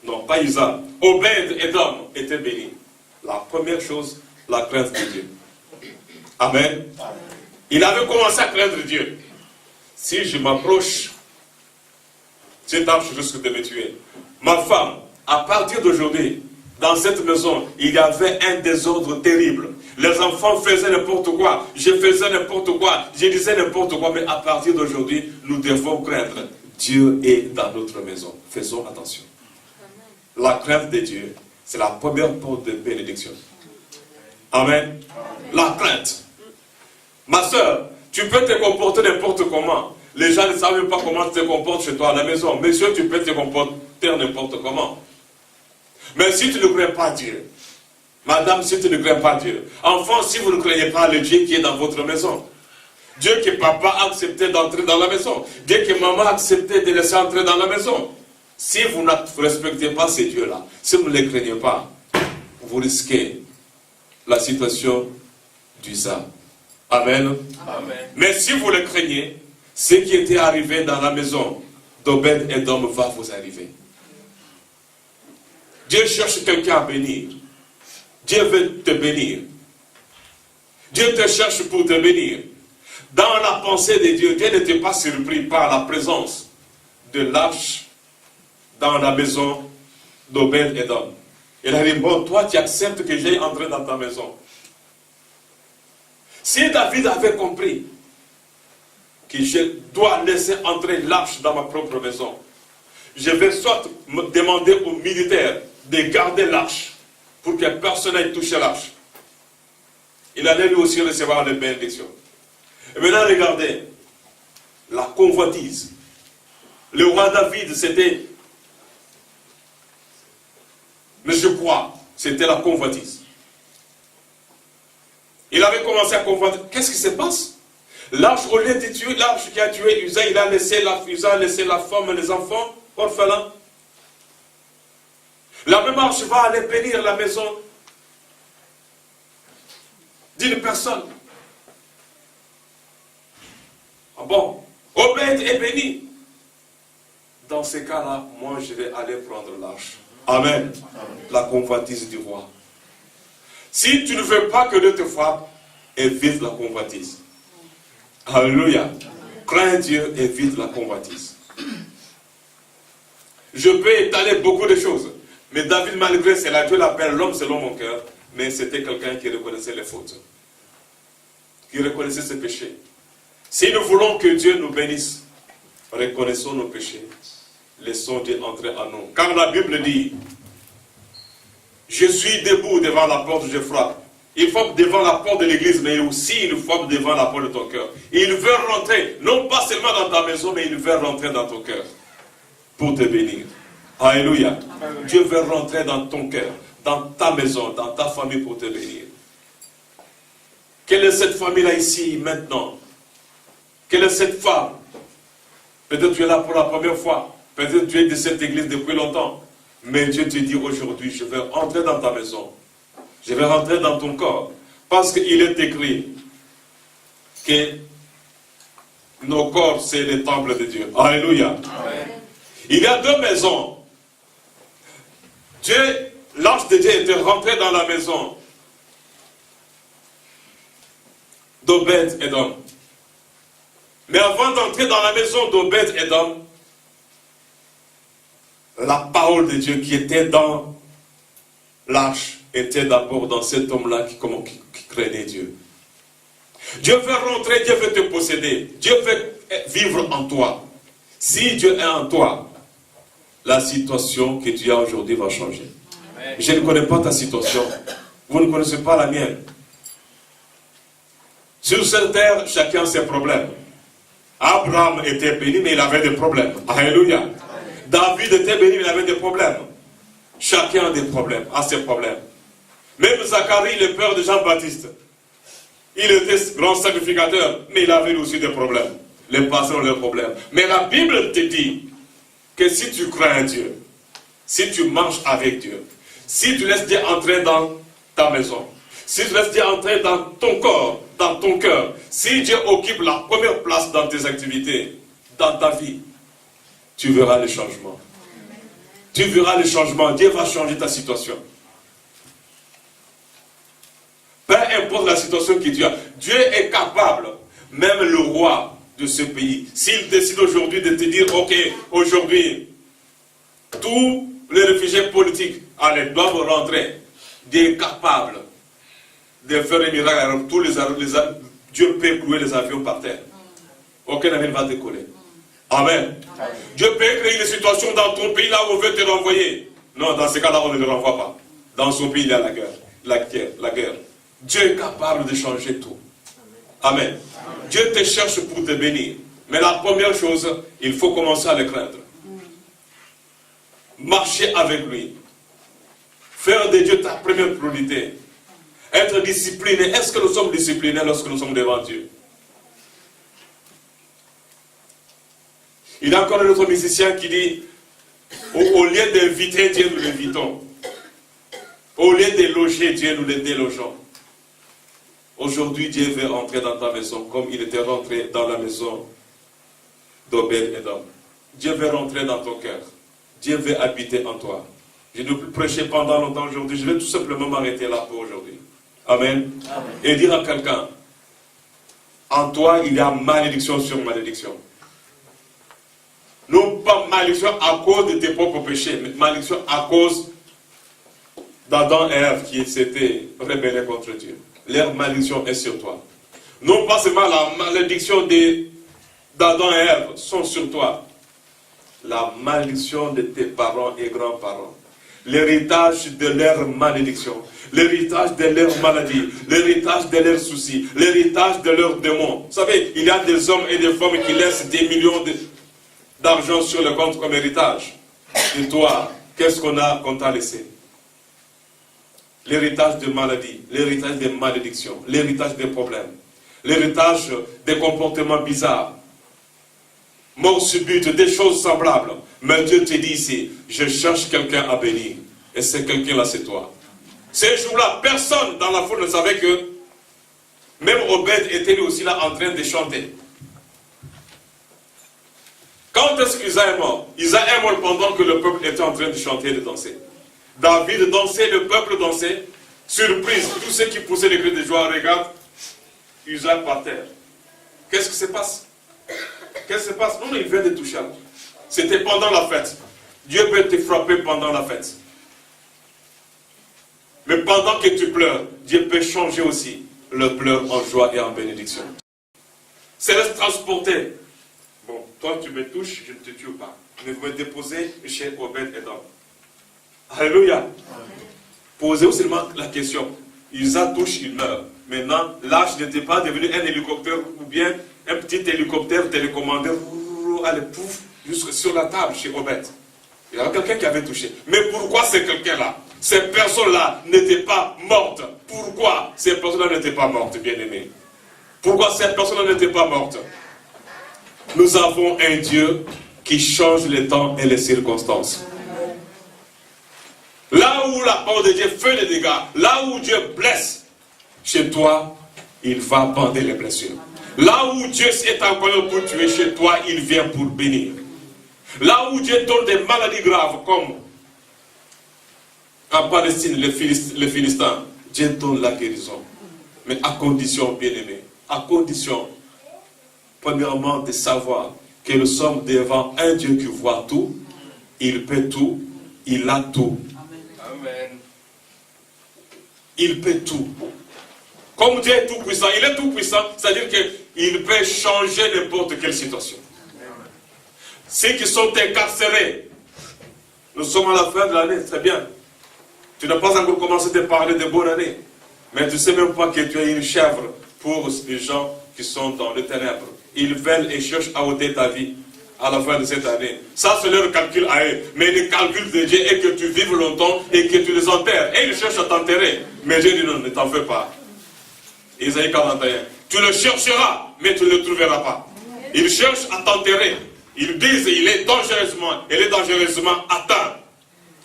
non pas Uza, Obed Edom était béni? La première chose, la crainte de Dieu. Amen. Amen. Il avait commencé à craindre Dieu. Si je m'approche, cette arche risque de me tuer. Ma femme, à partir d'aujourd'hui, dans cette maison, il y avait un désordre terrible. Les enfants faisaient n'importe quoi, je faisais n'importe quoi, je disais n'importe quoi, mais à partir d'aujourd'hui, nous devons craindre. Dieu est dans notre maison. Faisons attention. La crainte de Dieu, c'est la première porte de bénédiction. Amen. La crainte. Ma soeur, tu peux te comporter n'importe comment. Les gens ne savent pas comment tu te comportes chez toi à la maison. Monsieur, tu peux te comporter n'importe comment. Mais si tu ne crains pas Dieu, madame, si tu ne crains pas Dieu, enfant, si vous ne craignez pas le Dieu qui est dans votre maison, Dieu que papa a accepté d'entrer dans la maison, Dieu que maman a accepté de laisser entrer dans la maison, si vous ne respectez pas ces dieux-là, si vous ne les craignez pas, vous risquez la situation d'Uza. Amen. Amen. Mais si vous le craignez, ce qui était arrivé dans la maison d'Obed Edom va vous arriver. Dieu cherche quelqu'un à bénir. Dieu veut te bénir. Dieu te cherche pour te bénir. Dans la pensée de Dieu, Dieu n'était pas surpris par la présence de l'arche dans la maison d'Obed Edom. Il a dit, bon, toi tu acceptes que j'aille entrer dans ta maison. Si David avait compris que je dois laisser entrer l'arche dans ma propre maison, je vais soit me demander aux militaires de garder l'arche pour que personne n'aille toucher l'arche. Il allait lui aussi recevoir les bénédictions. Et maintenant, regardez, la convoitise. Le roi David, c'était d'effroi, c'était la convoitise. Il avait commencé à convoiter. Qu'est-ce qui se passe? L'arche, au lieu de tuer, l'arche qui a tué Uza, il a laissé la femme et les enfants orphelins. La même arche va aller bénir la maison d'une personne. Ah bon? Obed est béni. Dans ces cas-là, moi je vais aller prendre l'arche. Amen. La convoitise du roi. Si tu ne veux pas que Dieu te frappe, évite la convoitise. Alléluia. Crains Dieu, évite la convoitise. Je peux étaler beaucoup de choses. Mais David, malgré cela, Dieu l'appelle l'homme selon mon cœur. Mais c'était quelqu'un qui reconnaissait les fautes. Qui reconnaissait ses péchés. Si nous voulons que Dieu nous bénisse, reconnaissons nos péchés. Laissons Dieu entrer en nous. Car la Bible dit, je suis debout devant la porte, je frappe. Il frappe devant la porte de l'église, mais aussi il frappe devant la porte de ton cœur. Il veut rentrer, non pas seulement dans ta maison, mais il veut rentrer dans ton cœur pour te bénir. Alléluia. Dieu veut rentrer dans ton cœur, dans ta maison, dans ta famille pour te bénir. Quelle est cette famille-là ici maintenant? Quelle est cette femme? Peut-être tu es là pour la première fois. Peut-être tu es de cette église depuis longtemps. Mais Dieu te dit aujourd'hui, je vais entrer dans ta maison. Je vais rentrer dans ton corps. Parce qu'il est écrit que nos corps, c'est le temple de Dieu. Alléluia. Amen. Il y a deux maisons. Dieu, l'ange de Dieu était rentré dans la maison d'Obed-Édom. Mais avant d'entrer dans la maison d'Obed-Édom, la parole de Dieu qui était dans l'arche était d'abord dans cet homme-là qui craignait Dieu. Dieu veut rentrer, Dieu veut te posséder. Dieu veut vivre en toi. Si Dieu est en toi, la situation que tu as aujourd'hui va changer. Amen. Je ne connais pas ta situation. Vous ne connaissez pas la mienne. Sur cette terre, chacun a ses problèmes. Abraham était béni, mais il avait des problèmes. Alléluia. Amen. David était béni, mais il avait des problèmes. Chacun a des problèmes, a ses problèmes. Même Zacharie, le père de Jean-Baptiste, il était grand sacrificateur, mais il avait aussi des problèmes. Les passants ont leurs problèmes. Mais la Bible te dit que si tu crains Dieu, si tu marches avec Dieu, si tu laisses Dieu entrer dans ta maison, si tu laisses Dieu entrer dans ton corps, dans ton cœur, si Dieu occupe la première place dans tes activités, dans ta vie, tu verras le changement. Tu verras le changement. Dieu va changer ta situation. Peu importe la situation que tu as, Dieu est capable, même le roi de ce pays, s'il décide aujourd'hui de te dire, ok, aujourd'hui, tous les réfugiés politiques, allez, doivent rentrer, Dieu est capable de faire un miracle. Dieu peut clouer les avions par terre. Aucun avion ne va décoller. Amen. Dieu peut créer des situations dans ton pays là où on veut te renvoyer. Non, dans ce cas-là, on ne le renvoie pas. Dans son pays, il y a la guerre. Dieu est capable de changer tout. Amen. Dieu te cherche pour te bénir. Mais la première chose, il faut commencer à le craindre. Marcher avec lui. Faire de Dieu ta première priorité. Être discipliné. Est-ce que nous sommes disciplinés lorsque nous sommes devant Dieu? Il y a encore un autre musicien qui dit, au lieu d'inviter Dieu, nous l'invitons. Au lieu de loger Dieu, nous le délogeons. Aujourd'hui, Dieu veut entrer dans ta maison comme il était rentré dans la maison d'Obed-Édom. Dieu veut rentrer dans ton cœur. Dieu veut habiter en toi. Je ne peux plus prêcher pendant longtemps aujourd'hui. Je vais tout simplement m'arrêter là pour aujourd'hui. Amen. Amen. Et dire à quelqu'un, en toi, il y a malédiction sur malédiction. Non pas malédiction à cause de tes propres péchés, mais malédiction à cause d'Adam et Ève qui s'étaient rebellés contre Dieu. Leur malédiction est sur toi. Non pas seulement la malédiction d'Adam et Ève sont sur toi. La malédiction de tes parents et grands-parents. L'héritage de leur malédiction. L'héritage de leur maladie. L'héritage de leurs soucis. L'héritage de leurs démons. Vous savez, il y a des hommes et des femmes qui laissent des millions d'argent sur le compte comme héritage. Et toi, qu'est-ce qu'on t'a laissé? l'héritage de maladies, l'héritage des malédictions, l'héritage des problèmes, l'héritage des comportements bizarres, mort subite, des choses semblables. Mais Dieu te dit ici, je cherche quelqu'un à bénir. Et c'est quelqu'un-là, c'est toi. Ces jours-là, personne dans la foule ne savait que même Obed était lui aussi là en train de chanter. Quand est-ce qu'Isa est mort? Isa est mort pendant que le peuple était en train de chanter et de danser. David dansait, le peuple dansait. Surprise, tous ceux qui poussaient les cris de joie regardent Usa par terre. Qu'est-ce qui se passe? Qu'est-ce qui se passe? Non, il vient de toucher. C'était pendant la fête. Dieu peut te frapper pendant la fête. Mais pendant que tu pleures, Dieu peut changer aussi le pleur en joie et en bénédiction. C'est laisse transporter. Bon, toi tu me touches, je ne te tue pas. Mais vous me déposez chez Obed Edom. Alléluia. Posez-vous seulement la question. Usa touche, il meurt. Maintenant, l'arche n'était pas devenu un hélicoptère ou bien un petit hélicoptère télécommandé. Allez, pouf, jusque sur la table chez Obed. Il y avait quelqu'un qui avait touché. Mais pourquoi ces quelqu'un-là, ces personnes-là n'étaient pas mortes? Pourquoi ces personnes-là n'étaient pas mortes, bien-aimés? Pourquoi ces personnes-là n'étaient pas mortes? Nous avons un Dieu qui change les temps et les circonstances. Là où la parole de Dieu fait des dégâts, là où Dieu blesse, chez toi, il va bander les blessures. Là où Dieu est en colère pour tuer, chez toi, il vient pour bénir. Là où Dieu donne des maladies graves, comme en Palestine, les Philistins, Dieu donne la guérison. Mais à condition, bien-aimé, à condition, premièrement, de savoir que nous sommes devant un Dieu qui voit tout, il peut tout, il a tout. Amen. Il peut tout. Comme Dieu est tout puissant, il est tout puissant, c'est-à-dire qu'il peut changer n'importe quelle situation. Ceux qui sont incarcérés, nous sommes à la fin de l'année, très bien. Tu n'as pas encore commencé à parler de bonne année, mais tu ne sais même pas que tu as une chèvre pour les gens qui sont dans les ténèbres. Ils veulent et cherchent à ôter ta vie à la fin de cette année. Ça, c'est leur calcul à eux. Mais le calcul de Dieu est que tu vives longtemps et que tu les enterres. Et ils cherchent à t'enterrer. Mais Dieu dit non, ne t'en fais pas. Isaïe 41. Tu le chercheras, mais tu ne le trouveras pas. Ils cherchent à t'enterrer. Ils disent il est dangereusement atteint.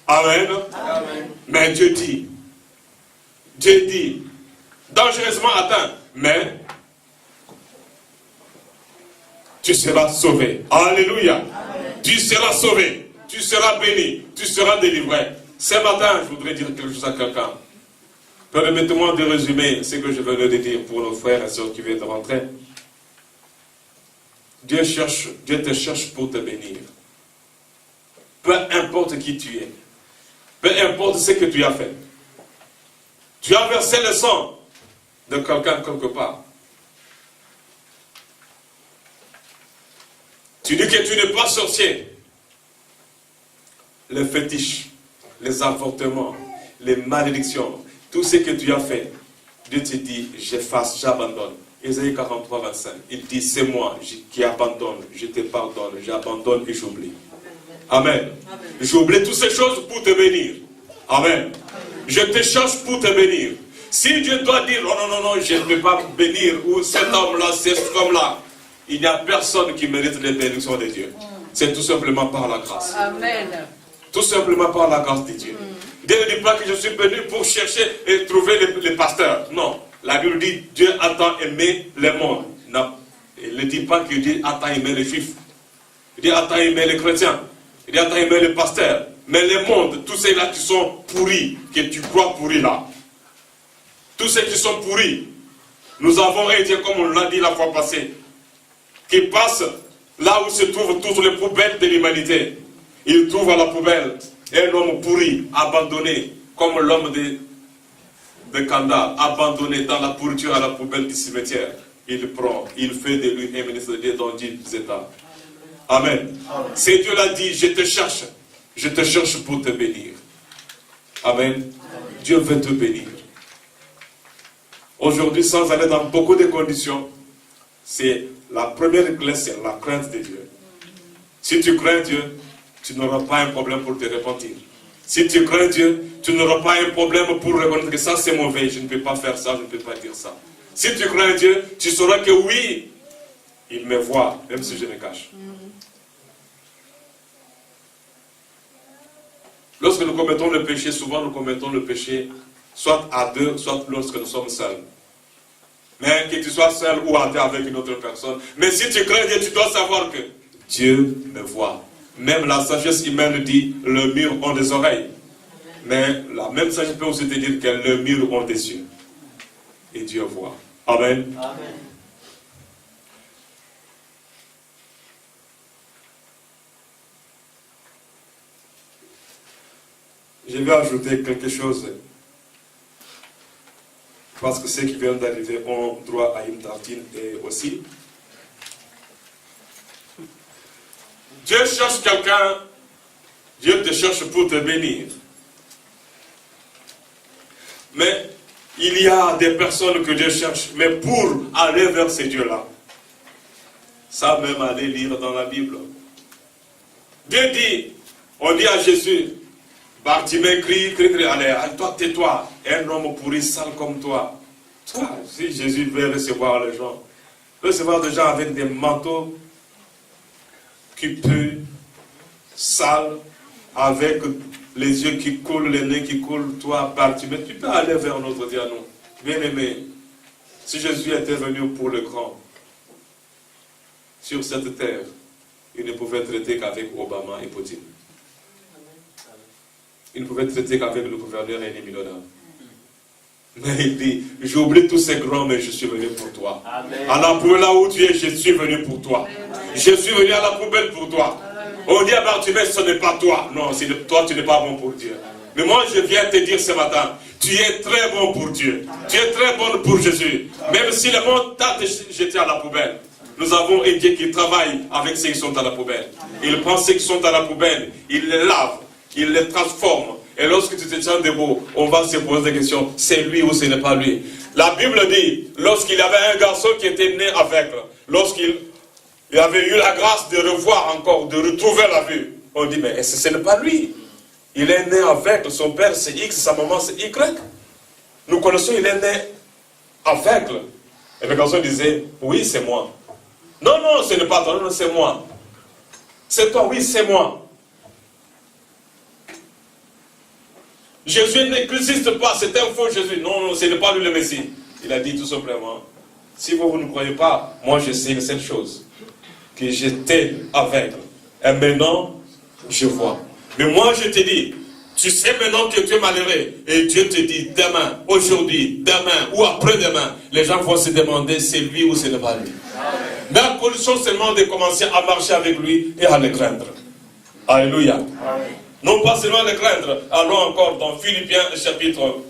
Amen. Amen. Mais Dieu dit, dangereusement atteint, mais tu seras sauvé. Alléluia. Amen. Tu seras sauvé, tu seras béni, tu seras délivré. Ce matin, je voudrais dire quelque chose à quelqu'un. Permettez-moi de résumer ce que je venais de dire pour nos frères et sœurs qui viennent de rentrer. Dieu te cherche pour te bénir. Peu importe qui tu es, peu importe ce que tu as fait. Tu as versé le sang de quelqu'un quelque part. Tu dis que tu n'es pas sorcier. Les fétiches, les avortements, les malédictions, tout ce que tu as fait, Dieu te dit, j'efface, j'abandonne. Isaïe 43, 25, il dit, c'est moi qui abandonne, je te pardonne, j'abandonne et j'oublie. Amen. J'oublie toutes ces choses pour te bénir. Amen. Je te cherche pour te bénir. Si Dieu doit dire, non, je ne peux pas bénir, ou cet homme-là, cet homme-là, il n'y a personne qui mérite les bénédictions de Dieu. C'est tout simplement par la grâce. Amen. Tout simplement par la grâce de Dieu. Dieu ne dit pas que je suis venu pour chercher et trouver les pasteurs. Non. La Bible dit Dieu a tant aimé le monde. Non. Il ne dit pas que Dieu a tant aimé les juifs. Dieu a tant aimé les chrétiens. Dieu a tant aimé les pasteurs. Mais le monde, tous ceux-là qui sont pourris, que tu crois pourris là. Tous ceux qui sont pourris. Nous avons un Dieu, comme on l'a dit la fois passée, qui passe là où se trouvent toutes les poubelles de l'humanité. Il trouve à la poubelle un homme pourri, abandonné, comme l'homme de Kanda, abandonné dans la pourriture à la poubelle du cimetière. Il prend, il fait de lui un ministre de Dieu dans 10 États. Amen. Amen. Si Dieu l'a dit, je te cherche pour te bénir. Amen. Amen. Dieu veut te bénir. Aujourd'hui, sans aller dans beaucoup de conditions, c'est la première clé, c'est la crainte de Dieu. Si tu crains Dieu, tu n'auras pas un problème pour te repentir. Si tu crains Dieu, tu n'auras pas un problème pour reconnaître que ça c'est mauvais, je ne peux pas faire ça, je ne peux pas dire ça. Si tu crains Dieu, tu sauras que oui, il me voit, même si je me cache. Lorsque nous commettons le péché, souvent nous commettons le péché soit à deux, soit lorsque nous sommes seuls. Mais que tu sois seul ou à deux avec une autre personne. Mais si tu crains Dieu, tu dois savoir que Dieu me voit. Même la sagesse humaine dit, le mur ont des oreilles. Mais la même sagesse peut aussi te dire que le mur ont des yeux. Et Dieu voit. Amen. Amen. Je vais ajouter quelque chose. Parce que ceux qui viennent d'arriver ont droit à une tartine et aussi. Dieu cherche quelqu'un, Dieu te cherche pour te bénir. Mais il y a des personnes que Dieu cherche, mais pour aller vers ces dieux-là, ça même aller lire dans la Bible. Dieu dit, on dit à Jésus, Bartimée crie, allez, toi tais-toi, un homme pourri, sale comme toi. Si Jésus veut recevoir les gens, recevoir des gens avec des manteaux qui puent, sales, avec les yeux qui coulent, les nez qui coulent, toi, Bartimée, tu peux aller vers notre Dieu à nous. Bien-aimé, si Jésus était venu pour le grand, sur cette terre, il ne pouvait traiter qu'avec Obama et Poutine. Il ne pouvait traiter qu'avec le gouverneur et les millionnaires. Mais il dit, j'oublie tous ces grands, mais je suis venu pour toi. Amen. À la poubelle là où tu es, je suis venu pour toi. Amen. Je suis venu à la poubelle pour toi. Amen. On dit à Bartimée, ce n'est pas toi. Non, toi, tu n'es pas bon pour Dieu. Amen. Mais moi, je viens te dire ce matin, tu es très bon pour Dieu. Amen. Tu es très bon pour Jésus. Amen. Même si le monde t'a jeté à la poubelle, nous avons un Dieu qui travaille avec ceux qui sont à la poubelle. Amen. Il prend ceux qui sont à la poubelle, il les lave. Il les transforme. Et lorsque tu te tiens debout, on va se poser des questions. C'est lui ou ce n'est pas lui. La Bible dit, lorsqu'il y avait un garçon qui était né aveugle, lorsqu'il avait eu la grâce de revoir encore, de retrouver la vue, on dit, mais ce n'est pas lui. Il est né aveugle, son père c'est X, sa maman c'est Y. Nous connaissons, il est né aveugle. Et le garçon disait, oui, c'est moi. Non, non, ce n'est pas toi, non, c'est moi. C'est toi, oui, c'est moi. Jésus n'existe pas, c'est un faux Jésus. Non, non, ce n'est pas lui le Messie. Il a dit tout simplement, si vous ne croyez pas, moi je sais cette chose, que j'étais aveugle. Et maintenant, je vois. Mais moi je te dis, tu sais maintenant que tu es malheureux. Et Dieu te dit, demain, aujourd'hui, demain ou après-demain, les gens vont se demander, c'est lui ou ce n'est pas lui. Amen. Mais à condition seulement de commencer à marcher avec lui et à le craindre. Alléluia. Amen. Non pas seulement le craindre. Allons encore dans Philippiens chapitre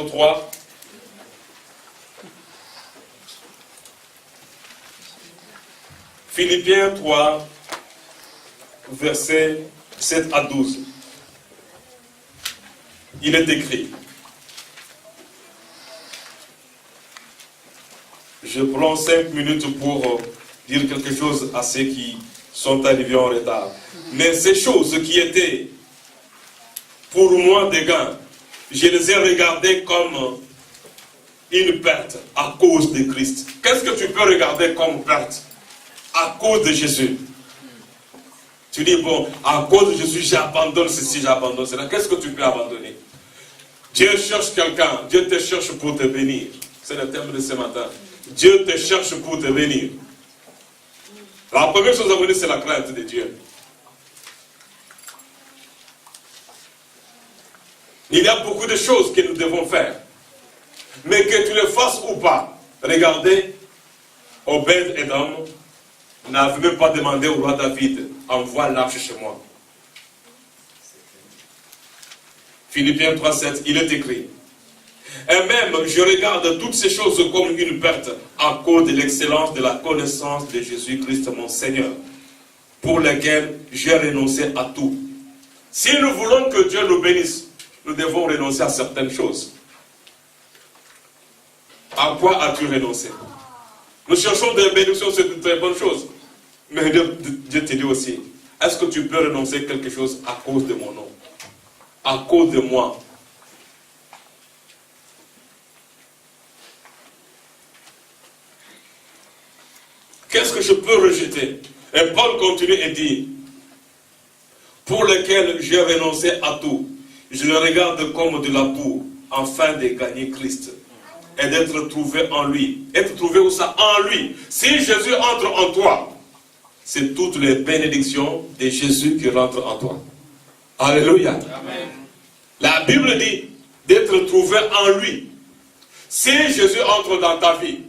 3. Philippiens 3, versets 7 à 12. Il est écrit. Je prends 5 minutes pour dire quelque chose à ceux qui sont arrivés en retard. Mais ces choses qui étaient pour moi des gains, je les ai regardées comme une perte à cause de Christ. Qu'est-ce que tu peux regarder comme perte à cause de Jésus? Tu dis, bon, à cause de Jésus, j'abandonne ceci, j'abandonne cela. Qu'est-ce que tu peux abandonner? Dieu cherche quelqu'un, Dieu te cherche pour te bénir. C'est le thème de ce matin. Dieu te cherche pour te bénir. La première chose à venir, c'est la crainte de Dieu. Il y a beaucoup de choses que nous devons faire. Mais que tu le fasses ou pas, regardez, Obed-Edom n'avait même pas demandé au roi David, envoie l'arche chez moi. Philippiens 3,7, il est écrit. Et même, je regarde toutes ces choses comme une perte à cause de l'excellence de la connaissance de Jésus-Christ, mon Seigneur, pour lequel j'ai renoncé à tout. Si nous voulons que Dieu nous bénisse, nous devons renoncer à certaines choses. À quoi as-tu renoncé? Nous cherchons des bénédictions, c'est une très bonne chose. Mais Dieu te dit aussi, Est-ce que tu peux renoncer à quelque chose à cause de mon nom? À cause de moi? Qu'est-ce que je peux rejeter? Et Paul continue et dit, pour lequel j'ai renoncé à tout, je le regarde comme de la boue, afin de gagner Christ et d'être trouvé en lui. Être trouvé où ça? En lui. Si Jésus entre en toi, c'est toutes les bénédictions de Jésus qui rentrent en toi. Alléluia. Amen. La Bible dit d'être trouvé en lui. Si Jésus entre dans ta vie,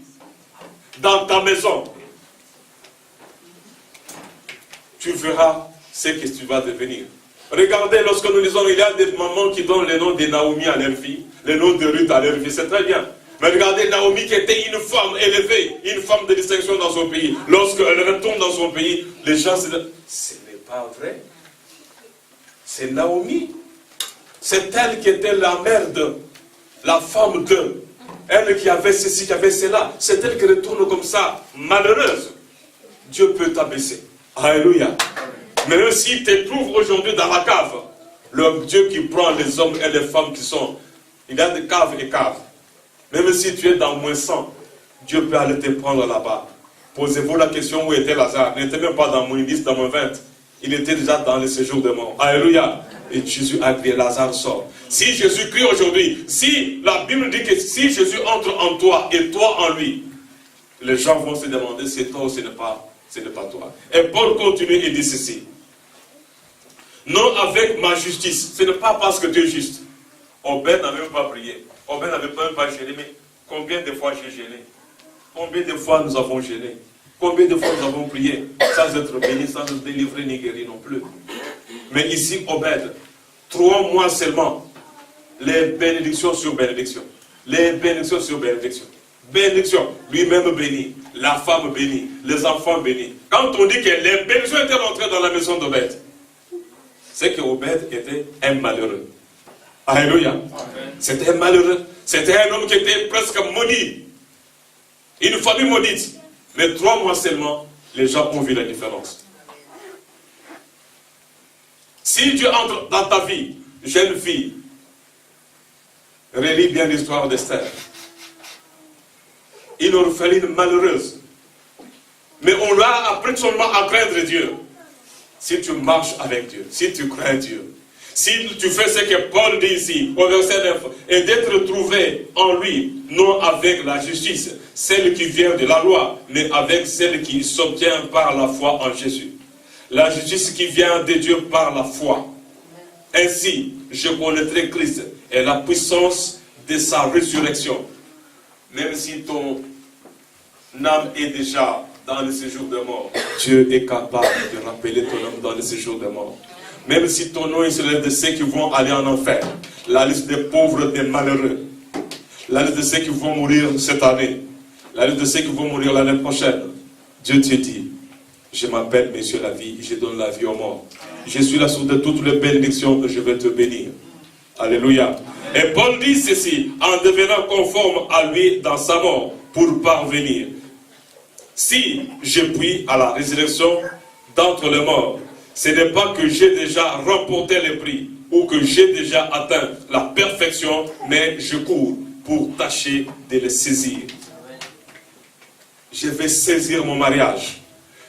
dans ta maison, tu verras ce que tu vas devenir. Regardez, lorsque nous lisons, il y a des mamans qui donnent le nom de Naomi à leur fille, le nom de Ruth à leur fille, c'est très bien. Mais regardez Naomi qui était une femme élevée, une femme de distinction dans son pays. Lorsqu'elle retourne dans son pays, les gens se disent, ce n'est pas vrai. C'est Naomi. C'est elle qui était la mère de, la femme de. Elle qui avait ceci, qui avait cela. C'est elle qui retourne comme ça, malheureuse. Dieu peut t'abaisser. Alléluia. Mais même s'il te trouve aujourd'hui dans la cave, le Dieu qui prend les hommes et les femmes qui sont, il y a des caves et caves. Même si tu es dans moins 100, Dieu peut aller te prendre là-bas. Posez-vous la question où était Lazare. Il n'était même pas dans moins 10, dans moins 20. Il était déjà dans le séjour de mort. Alléluia. Et Jésus a crié, Lazare sort. Si Jésus crie aujourd'hui, si la Bible dit que si Jésus entre en toi et toi en lui, les gens vont se demander c'est toi ou ce n'est pas toi. Et Paul continue et dit ceci. Non avec ma justice. Ce n'est pas parce que tu es juste. Obed n'a même pas prié. Obed n'avait même pas gêné. Mais combien de fois j'ai gêné? Combien de fois nous avons gêné? Combien de fois nous avons prié sans être bénis, sans être délivrés ni guéris non plus? Mais ici, Obed, 3 mois seulement, les bénédictions sur bénédictions. Les bénédictions sur bénédictions. Bénédiction, lui-même béni, la femme bénie, les enfants bénis. Quand on dit que les bénédictions étaient rentrées dans la maison d'Obed, c'est que Obed était un malheureux. Alléluia. C'était un malheureux. C'était un homme qui était presque maudit. Une famille maudite. Mais 3 mois seulement, les gens ont vu la différence. Si Dieu entre dans ta vie, jeune fille, relis bien l'histoire d'Esther. Une orpheline malheureuse. Mais on lui a appris seulement à craindre Dieu. Si tu marches avec Dieu, si tu crains Dieu, si tu fais ce que Paul dit ici, au verset 9, et d'être trouvé en lui, non avec la justice, celle qui vient de la loi, mais avec celle qui s'obtient par la foi en Jésus. La justice qui vient de Dieu par la foi. Ainsi, je connaîtrai Christ et la puissance de sa résurrection. Même si ton âme est déjà dans le séjour de mort, Dieu est capable de rappeler ton âme dans le séjour de mort. Même si ton nom est sur la liste de ceux qui vont aller en enfer, la liste des pauvres, des malheureux, la liste de ceux qui vont mourir cette année, la liste de ceux qui vont mourir l'année prochaine, Dieu te dit, je m'appelle Monsieur la vie, je donne la vie aux morts. Je suis la source de toutes les bénédictions que je vais te bénir. Alléluia. Et Paul dit ceci, en devenant conforme à lui dans sa mort, pour parvenir. Si je puis à la résurrection d'entre les morts, ce n'est pas que j'ai déjà remporté le prix ou que j'ai déjà atteint la perfection, mais je cours pour tâcher de le saisir. Je vais saisir mon mariage.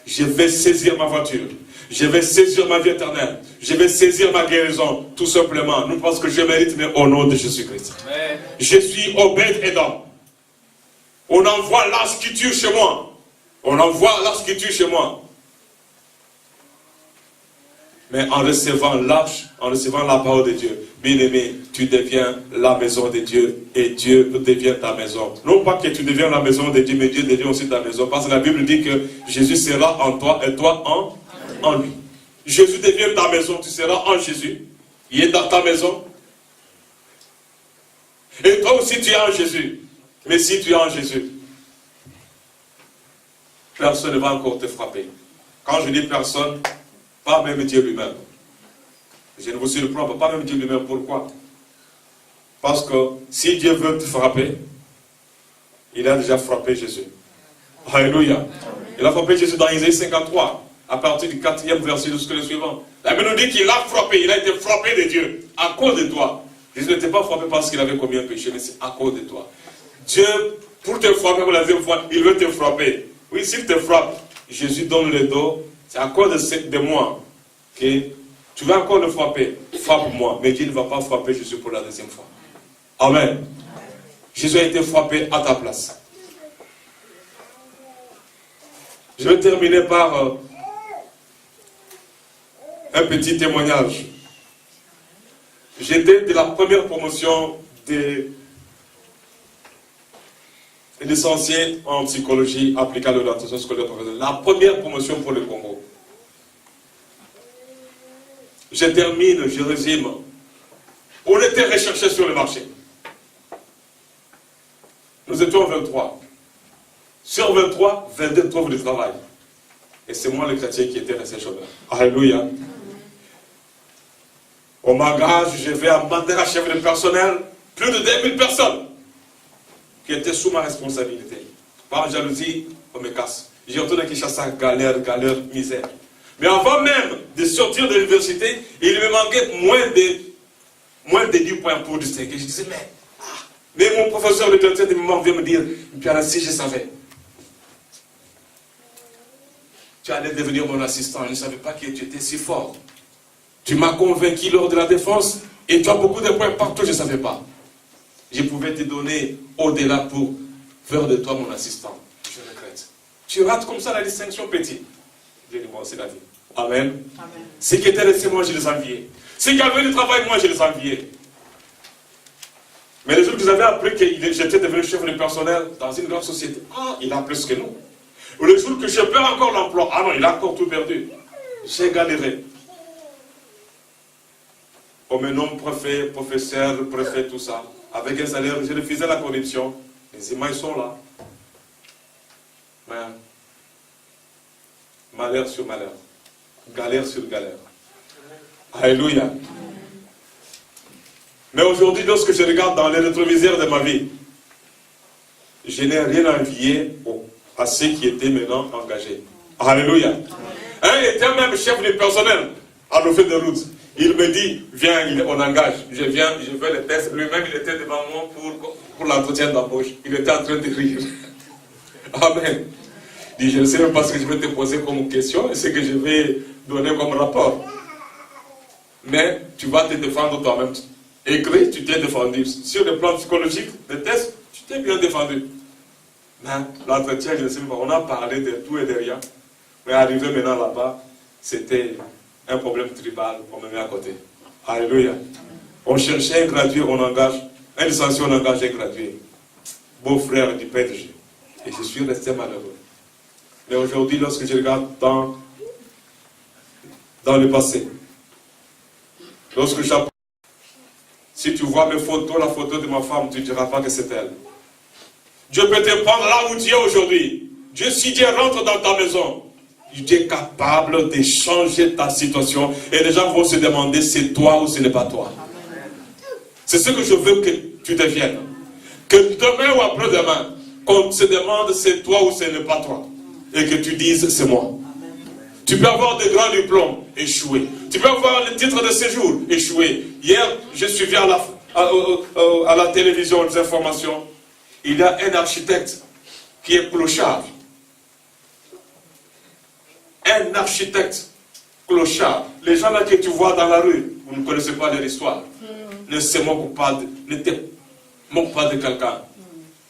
Je vais saisir ma voiture. Je vais saisir ma vie éternelle. Je vais saisir ma guérison, tout simplement. Non parce que je mérite, mais au nom de Jésus-Christ. Je suis Obed-Edom. On envoie l'âge qui tue chez moi. On envoie l'âge qui tue chez moi. Mais en recevant l'arche, en recevant la parole de Dieu, bien-aimé, tu deviens la maison de Dieu et Dieu devient ta maison. Non pas que tu deviens la maison de Dieu, mais Dieu devient aussi ta maison. Parce que la Bible dit que Jésus sera en toi et toi en lui. Jésus devient ta maison, tu seras en Jésus. Il est dans ta maison. Et toi aussi tu es en Jésus. Mais si tu es en Jésus, personne ne va encore te frapper. Quand je dis personne, pas même Dieu lui-même. Je ne vous surprends pas, pas même Dieu lui-même. Pourquoi? Parce que si Dieu veut te frapper, il a déjà frappé Jésus. Alléluia. Il a frappé Jésus dans Isaïe 53. à partir du 4e verset jusqu'au suivant. La Bible nous dit qu'il a frappé, il a été frappé de Dieu à cause de toi. Jésus n'était pas frappé parce qu'il avait commis un péché, mais c'est à cause de toi. Dieu, pour te frapper pour la deuxième fois, il veut te frapper. Oui, s'il te frappe, Jésus donne le dos, c'est à cause de moi que tu vas encore le frapper. Frappe-moi, mais Dieu ne va pas frapper Jésus pour la deuxième fois. Amen. Jésus a été frappé à ta place. Je vais terminer par un petit témoignage. J'étais de la première promotion des licenciés en psychologie appliquée à l'orientation scolaire professionnelle. La première promotion pour le Congo. Je termine, je résume. On était recherchés sur le marché. Nous étions 23. Sur 23, 22 trouvent du travail. Et c'est moi le chrétien qui était resté chômeur. Alléluia. Au Maghraj, je vais à Mandela, chef de personnel, plus de 2000 personnes qui étaient sous ma responsabilité. Par jalousie, on me casse. J'ai retourné à Kinshasa, galère, misère. Mais avant même de sortir de l'université, il me manquait moins de 10 points pour distinguer. Je disais, mais mon professeur de littérature de mémoire vient me dire, Pierre, si je savais, tu allais devenir mon assistant. Je ne savais pas que tu étais si fort. Tu m'as convaincu lors de la défense et tu as beaucoup de points partout, je ne savais pas. Je pouvais te donner au-delà pour faire de toi mon assistant. Je regrette. Tu rates comme ça la distinction, petit. Je dis, moi, c'est la vie. Amen. Amen. Ceux qui étaient restés, moi, je les enviais. Ceux qui avaient du travail, moi, je les enviais. Mais le jour que j'avais appris que j'étais devenu chef de personnel dans une grande société, il a plus que nous. Ou le jour que je perds encore l'emploi, non, il a encore tout perdu. J'ai galéré. On me nomme préfet, professeur, préfet, tout ça. Avec un salaire, je refusais la corruption. Les images sont là. Mais, malheur sur malheur. Galère sur galère. Alléluia. Mais aujourd'hui, lorsque je regarde dans les rétroviseurs de ma vie, je n'ai rien envié à ceux qui étaient maintenant engagés. Alléluia. Un était même chef du personnel à l'office de route. Il me dit, viens, on engage. Je viens, je fais le test. Lui-même, il était devant moi pour l'entretien d'embauche. Il était en train de rire. Amen. Il dit, je ne sais même pas ce que je vais te poser comme question et ce que je vais donner comme rapport. Mais tu vas te défendre toi-même. Écrit, tu t'es défendu. Sur le plan psychologique, le test, tu t'es bien défendu. Mais l'entretien, je ne sais pas, on a parlé de tout et de rien. Mais arrivé maintenant là-bas, c'était un problème tribal, on me met à côté. Alléluia. On cherchait un gradué, on engage. Un licencié, on engage un gradué. Beau-frère du PDG. Et je suis resté malheureux. Mais aujourd'hui, lorsque je regarde dans le passé, lorsque j'apprends, si tu vois mes photos, la photo de ma femme, tu ne diras pas que c'est elle. Dieu peut te prendre là où tu es aujourd'hui. Dieu, si Dieu rentre dans ta maison, Dieu est capable de changer ta situation. Et les gens vont se demander, c'est toi ou ce n'est pas toi. C'est ce que je veux que tu deviennes. Que demain ou après-demain, qu'on se demande, c'est toi ou ce n'est pas toi. Et que tu dises, c'est moi. Tu peux avoir des grands diplômes, échouer. Tu peux avoir le titre de séjour, échouer. Hier, je suivais à la télévision les informations. Il y a un architecte qui est clochard. Un architecte clochard. Les gens là que tu vois dans la rue, vous ne connaissez pas leur histoire. Ne te moque pas de quelqu'un.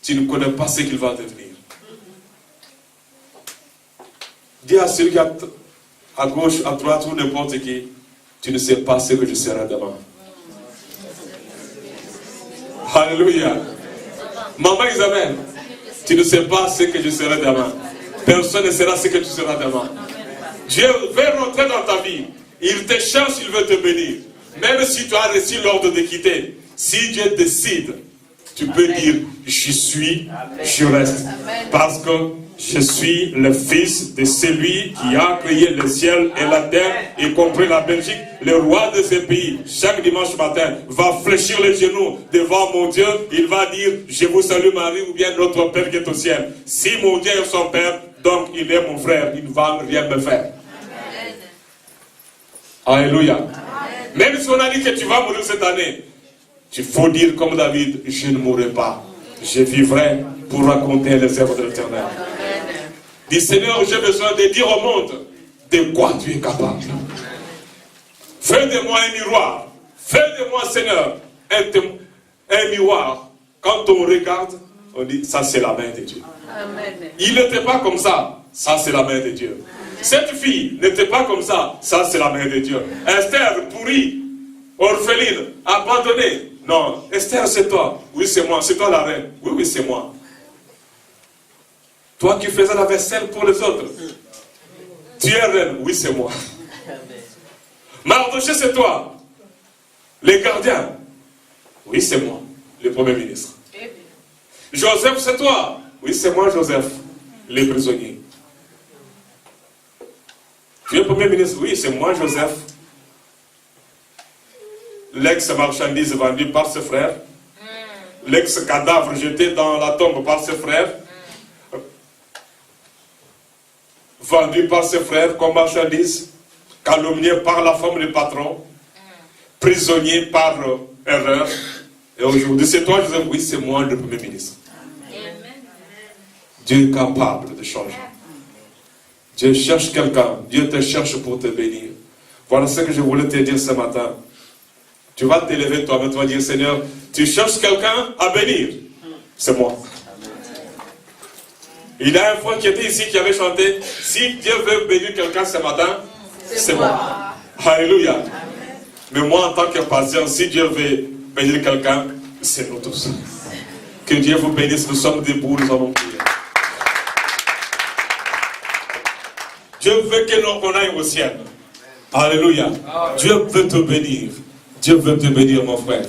Tu ne connais pas ce qu'il va devenir. Dis à celui qui est à gauche, à droite ou n'importe qui, tu ne sais pas ce que je serai demain. Alléluia. Maman Isabelle, tu ne sais pas ce que je serai demain. Personne ne sera ce que tu seras demain. Dieu veut rentrer dans ta vie. Il te cherche, il veut te bénir. Même si tu as reçu l'ordre de quitter, si Dieu décide, tu peux dire, je reste. Parce que je suis le fils de celui qui a créé le ciel et la terre, y compris la Belgique, le roi de ce pays. Chaque dimanche matin, va fléchir les genoux devant mon Dieu. Il va dire, je vous salue Marie, ou bien notre Père qui est au ciel. Si mon Dieu est son Père, donc il est mon frère, il ne va rien me faire. Alléluia. Même si on a dit que tu vas mourir cette année, il faut dire comme David, je ne mourrai pas. Je vivrai pour raconter les œuvres de l'Éternel. Dis Seigneur, j'ai besoin de dire au monde de quoi tu es capable. Fais de moi un miroir. Fais de moi, Seigneur, un miroir. Quand on regarde, on dit, ça c'est la main de Dieu. Amen. Il n'était pas comme ça. Ça c'est la main de Dieu. Cette fille n'était pas comme ça. Ça c'est la main de Dieu. Esther, pourrie, orpheline, abandonnée. Non, Esther, c'est toi. Oui, c'est moi. C'est toi la reine. Oui, oui, c'est moi. Toi qui faisais la vaisselle pour les autres. Tu es reine. Oui, c'est moi. Mardochée, c'est toi. Les gardiens. Oui, c'est moi. Le premier ministre. Joseph, c'est toi. Oui, c'est moi, Joseph. Les prisonniers. Tu es premier ministre. Oui, c'est moi, Joseph. L'ex-marchandise vendue par ses frères. L'ex-cadavre jeté dans la tombe par ses frères. Vendu par ses frères comme marchandise. Calomnié par la femme du patron. Prisonnier par erreur. Et aujourd'hui, c'est toi, Joseph. Oui, c'est moi, le premier ministre. Dieu est capable de changer. Dieu cherche quelqu'un. Dieu te cherche pour te bénir. Voilà ce que je voulais te dire ce matin. Tu vas te lever toi-même, tu vas dire, Seigneur, tu cherches quelqu'un à bénir. C'est moi. Il y a un frère qui était ici, qui avait chanté, si Dieu veut bénir quelqu'un ce matin, c'est moi. Alléluia. Amen. Mais moi, en tant que patient, si Dieu veut bénir quelqu'un, c'est nous tous. Que Dieu vous bénisse, nous sommes debout, nous allons prier. Dieu veut que l'on aille au ciel. Alléluia. Dieu veut te bénir. Dieu veut te bénir, mon frère.